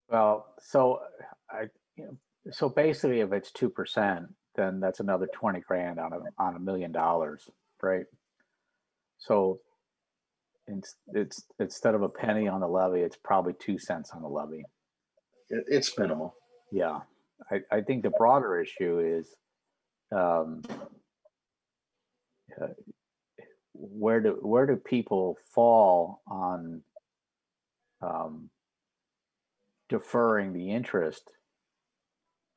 Speaker 3: Well, so so basically, if it's 2%, then that's another 20 grand on $1 million, right? So it's instead of a penny on the levy, it's probably 2 cents on the levy.
Speaker 5: It's minimal.
Speaker 3: Yeah, I think the broader issue is where do people fall on deferring the interest,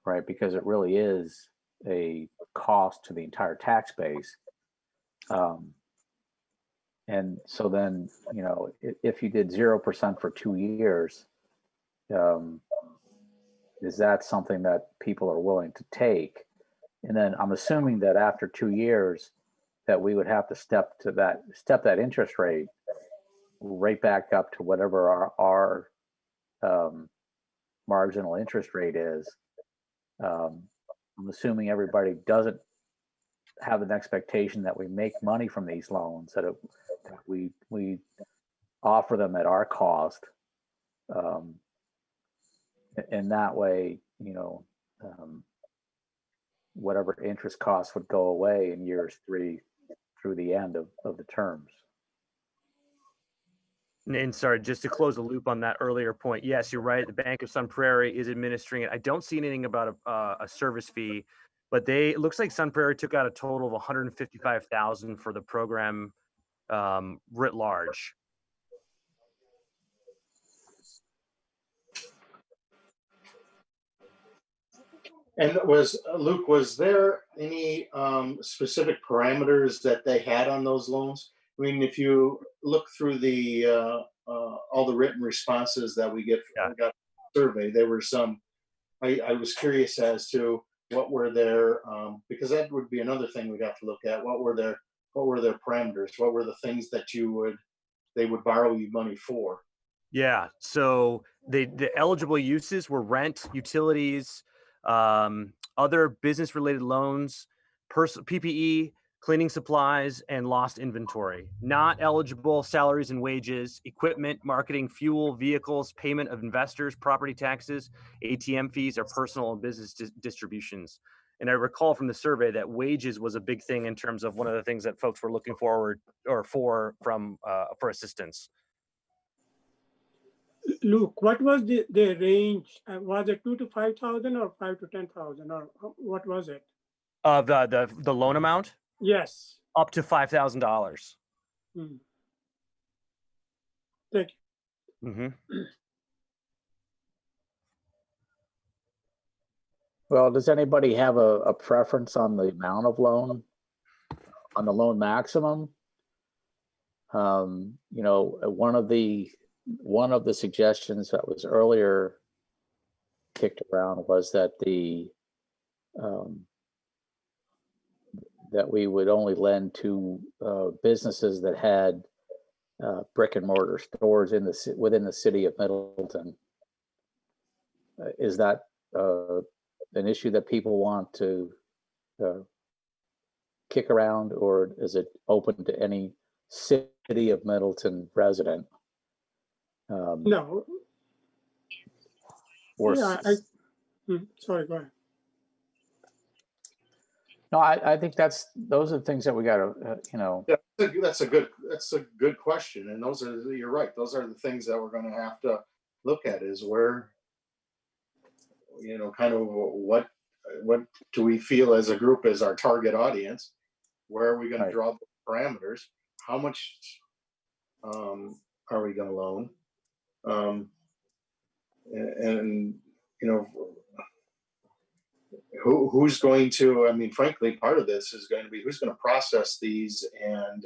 Speaker 3: right? Because it really is a cost to the entire tax base. And so then, you know, if you did 0% for 2 years, is that something that people are willing to take? And then I'm assuming that after 2 years, that we would have to step that interest rate right back up to whatever our marginal interest rate is. I'm assuming everybody doesn't have an expectation that we make money from these loans, that we offer them at our cost. And that way, you know, whatever interest costs would go away in years 3 through the end of the terms.
Speaker 12: And sorry, just to close the loop on that earlier point, yes, you're right. The Bank of Sun Prairie is administering it. I don't see anything about a service fee, but it looks like Sun Prairie took out a total of $155,000 for the program writ large.
Speaker 5: And Luke, was there any specific parameters that they had on those loans? I mean, if you look through the all the written responses that we got survey, there were some. I was curious as to what were their because that would be another thing we'd have to look at. What were their parameters? What were the things that they would borrow you money for?
Speaker 12: Yeah. So the eligible uses were rent, utilities, other business related loans, PPE, cleaning supplies, and lost inventory. Not eligible salaries and wages, equipment, marketing, fuel, vehicles, payment of investors, property taxes, ATM fees, or personal and business distributions. And I recall from the survey that wages was a big thing in terms of one of the things that folks were looking forward or for assistance.
Speaker 8: Luke, what was the range? Was it 2,000 to 5,000 or 5,000 to 10,000, or what was it?
Speaker 12: The loan amount?
Speaker 8: Yes.
Speaker 12: Up to $5,000.
Speaker 8: Thank
Speaker 12: you. Mm-hmm.
Speaker 3: Well, does anybody have a preference on the amount of loan, on the loan maximum? You know, one of the suggestions that was earlier kicked around was that that we would only lend to businesses that had brick and mortar stores within the city of Middleton. Is that an issue that people want to kick around, or is it open to any city of Middleton resident?
Speaker 8: No.
Speaker 3: Or
Speaker 8: yeah, sorry, go ahead.
Speaker 3: No, I think those are the things that we got to, you know.
Speaker 5: Yeah, that's a good question, and you're right. Those are the things that we're going to have to look at. Is where, you know, kind of what do we feel as a group as our target audience? Where are we going to draw the parameters? How much are we going to loan? And you know, who's going to? I mean, frankly, part of this is going to be who's going to process these and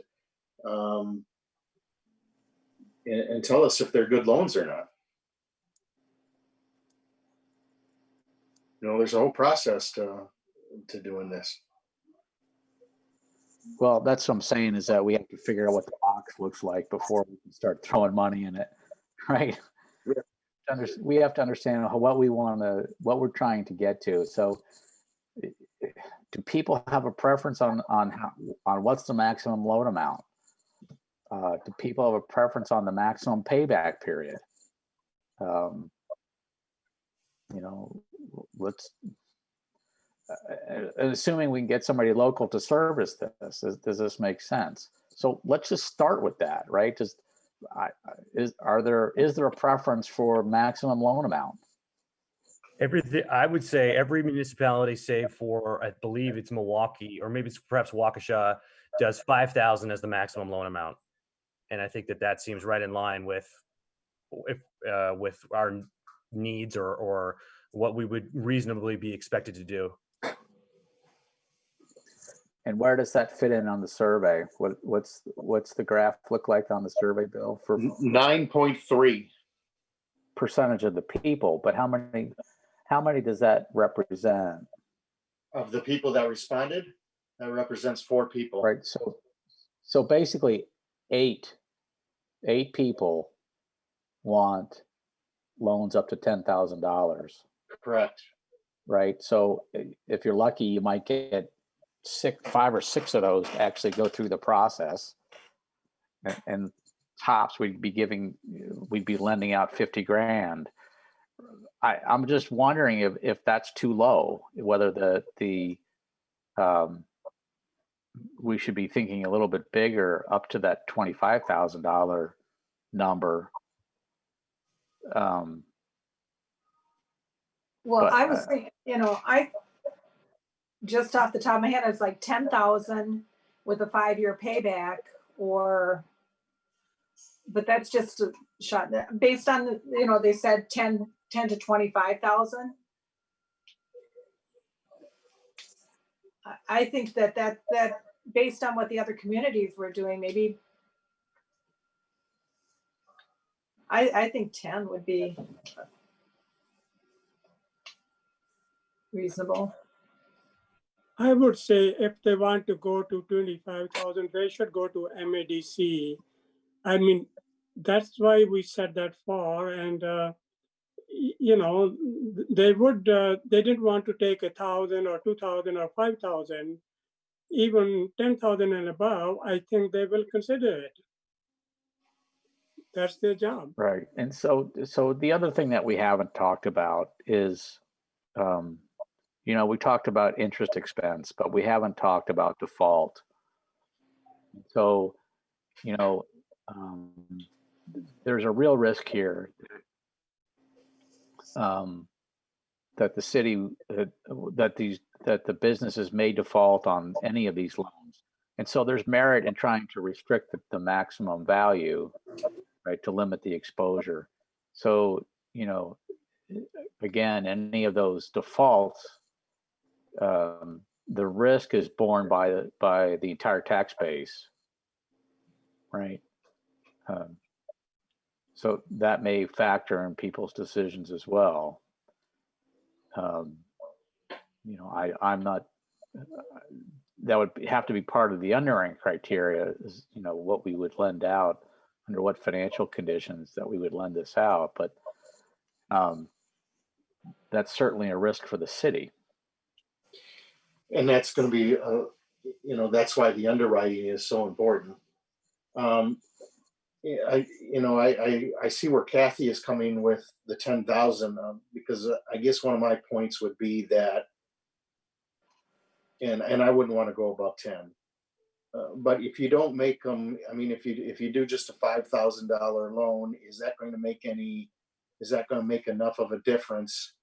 Speaker 5: tell us if they're good loans or not. You know, there's a whole process to doing this.
Speaker 3: Well, that's what I'm saying, is that we have to figure out what the box looks like before we can start throwing money in it, right? Yeah. We have to understand what we're trying to get to. So, do people have a preference on what's the maximum loan amount? Do people have a preference on the maximum payback period? You know, assuming we can get somebody local to service this, does this make sense? So let's just start with that, right? Is there a preference for maximum loan amount?
Speaker 12: Everything, I would say every municipality, save for, I believe it's Milwaukee, or maybe it's perhaps Waukesha, does 5,000 as the maximum loan amount, and I think that seems right in line with our needs or what we would reasonably be expected to do.
Speaker 3: And where does that fit in on the survey? What's the graph look like on the survey, Bill? For
Speaker 5: 9.3%
Speaker 3: of the people, but how many does that represent?
Speaker 5: Of the people that responded, that represents 4 people.
Speaker 3: Right. So basically, eight people want loans up to $10,000.
Speaker 5: Correct.
Speaker 3: Right. So if you're lucky, you might get 5 or 6 of those to actually go through the process, and tops we'd be lending out 50 grand. I'm just wondering if that's too low, whether we should be thinking a little bit bigger, up to that $25,000 number.
Speaker 4: Well, I was thinking, you know, just off the top of my head, it's like 10,000 with a 5-year payback, but that's just a shot based on the, you know, they said 10 to 25,000. I think that based on what the other communities were doing, maybe I think 10 would be reasonable.
Speaker 8: I would say if they want to go to 25,000, they should go to MADC. I mean, that's why we set that for, and you know, they didn't want to take 1,000 or 2,000 or 5,000, even 10,000 and above. I think they will consider it. That's their job.
Speaker 3: Right. And so the other thing that we haven't talked about is, you know, we talked about interest expense, but we haven't talked about default. So, you know, there's a real risk here that the city, that the businesses may default on any of these loans. And so there's merit in trying to restrict the maximum value, right, to limit the exposure. So, you know, again, any of those defaults, the risk is borne by the entire tax base, right? So that may factor in people's decisions as well. You know, I'm not. That would have to be part of the underwriting criteria. Is, you know, what we would lend out, under what financial conditions that we would lend this out, but that's certainly a risk for the city.
Speaker 5: And that's going to be, you know, that's why the underwriting is so important. I see where Kathy is coming with the 10,000, because I guess one of my points would be that, and I wouldn't want to go above 10. But if you don't make them, I mean, if you do just a $5,000 loan, is that going to make enough of a difference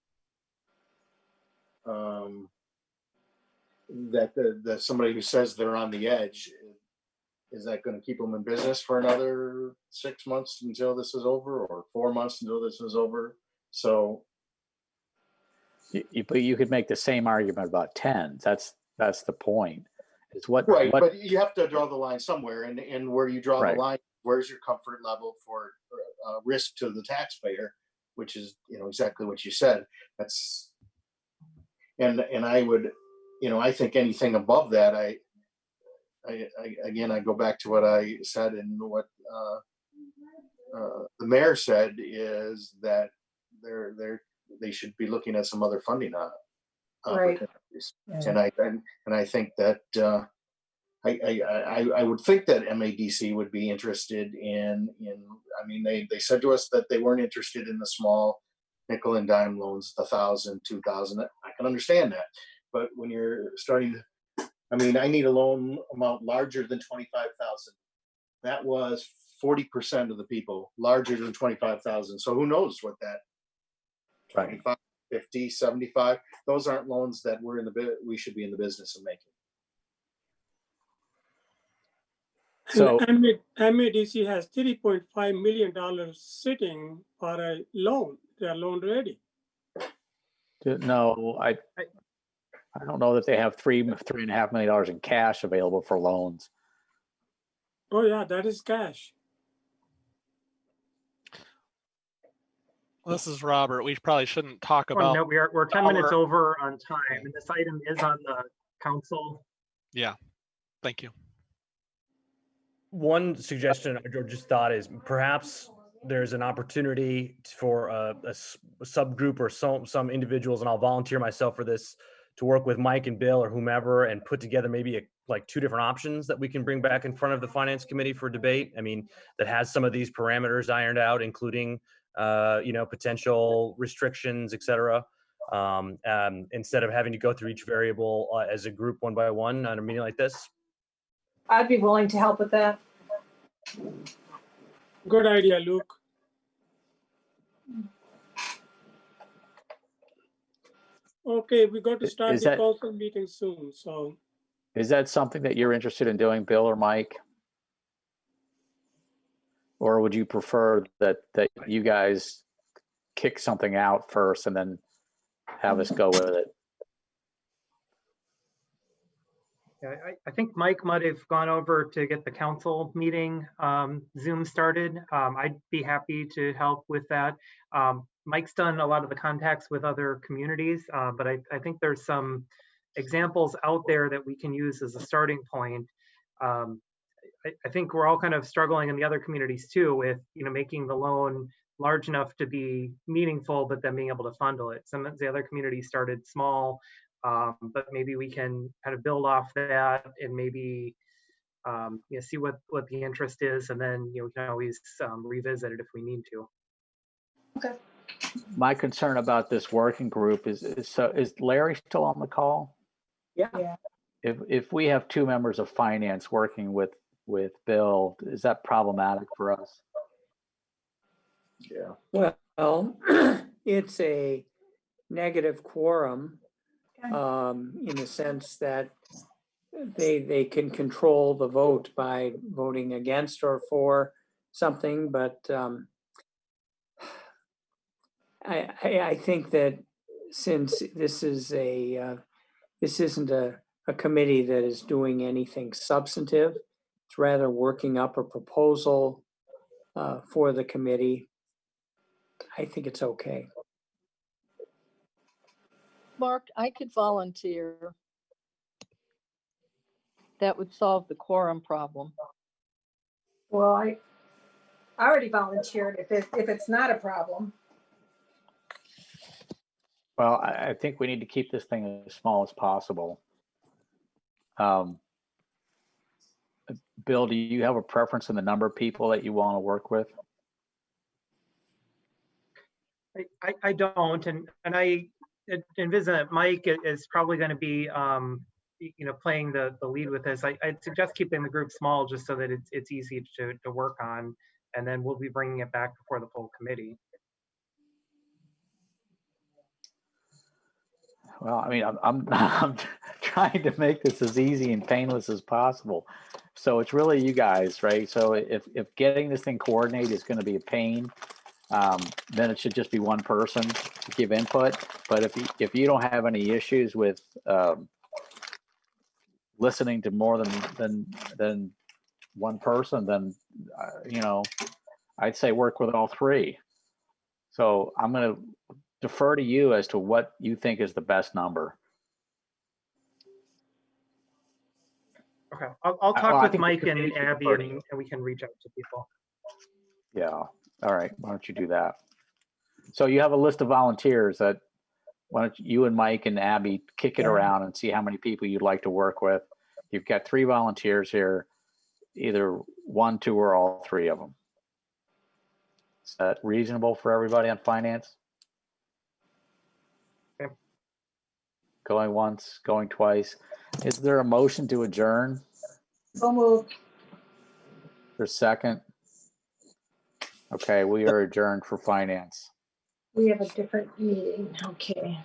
Speaker 5: that the somebody who says they're on the edge, is that going to keep them in business for another 6 months until this is over, or 4 months until this is over? So,
Speaker 3: But you could make the same argument about 10. That's the point. It's what
Speaker 5: right, but you have to draw the line somewhere, and where you draw
Speaker 3: right.
Speaker 5: the line, where's your comfort level for risk to the taxpayer, which is, you know, exactly what you said. That's and I would, you know, I think anything above that, I again, I go back to what I said and what the mayor said, is that they should be looking at some other funding opportunities.
Speaker 4: Right.
Speaker 5: And I think that I would think that MADC would be interested in. I mean, they said to us that they weren't interested in the small nickel and dime loans, the 1,000, 2,000. I can understand that, but when you're starting, I mean, I need a loan amount larger than 25,000. That was 40% of the people, larger than 25,000. So who knows what that 25, 50, 75, those aren't loans that we should be in the business of making.
Speaker 8: So MADC has $3.5 million sitting for a loan. They are loan ready.
Speaker 3: No, I don't know that they have $3.5 million in cash available for loans.
Speaker 8: Oh yeah, that is cash.
Speaker 1: This is Robert. We probably shouldn't talk about.
Speaker 6: No, we're 10 minutes over on time, and this item is on the council.
Speaker 1: Yeah, thank you.
Speaker 12: One suggestion I just thought is perhaps there's an opportunity for a subgroup or some individuals, and I'll volunteer myself for this, to work with Mike and Bill or whomever and put together maybe like 2 different options that we can bring back in front of the Finance Committee for debate. I mean, that has some of these parameters ironed out, including you know, potential restrictions, et cetera. Instead of having to go through each variable as a group one by one on a meeting like this.
Speaker 4: I'd be willing to help with that.
Speaker 8: Good idea, Luke. Okay, we got to start the council meeting soon. So,
Speaker 3: is that something that you're interested in doing, Bill or Mike? Or would you prefer that you guys kick something out first and then have us go with it?
Speaker 6: Yeah, I think Mike might have gone over to get the council meeting Zoom started. I'd be happy to help with that. Mike's done a lot of the contacts with other communities, but I think there's some examples out there that we can use as a starting point. I think we're all kind of struggling in the other communities too with, making the loan large enough to be meaningful, but then being able to fundle it. Some of the other communities started small, but maybe we can kind of build off that and maybe see what the interest is, and then we can always revisit it if we need to.
Speaker 4: Okay.
Speaker 3: My concern about this working group is Larry still on the call?
Speaker 14: Yeah.
Speaker 3: If we have two members of finance working with Bill, is that problematic for us?
Speaker 5: Yeah.
Speaker 14: Well, it's a negative quorum in the sense that they can control the vote by voting against or for something, but I think that since this isn't a committee that is doing anything substantive, it's rather working up a proposal for the committee. I think it's okay.
Speaker 10: Mark, I could volunteer. That would solve the quorum problem.
Speaker 4: Well, I already volunteered if it's not a problem.
Speaker 3: Well, I think we need to keep this thing as small as possible. Bill, do you have a preference in the number of people that you want to work with?
Speaker 6: I don't, and I envision that Mike is probably going to be playing the lead with this. I'd suggest keeping the group small just so that it's easy to work on, and then we'll be bringing it back before the full committee.
Speaker 3: Well, I mean, I'm trying to make this as easy and painless as possible. So it's really you guys, right? So if getting this thing coordinated is going to be a pain, then it should just be one person to give input. But if you don't have any issues with listening to more than one person, then I'd say work with all three. So I'm going to defer to you as to what you think is the best number.
Speaker 6: Okay, I'll talk with Mike and Abby, and we can reach out to people.
Speaker 3: Yeah. All right. Why don't you do that? So you have a list of volunteers that why don't you and Mike and Abby kick it around and see how many people you'd like to work with. You've got 3 volunteers here, either 1, 2, or all 3 of them. Is that reasonable for everybody on finance?
Speaker 6: Okay.
Speaker 3: Going once, going twice. Is there a motion to adjourn?
Speaker 4: So moved.
Speaker 3: For a second? Okay, we are adjourned for finance.
Speaker 4: We have a different meeting. Okay.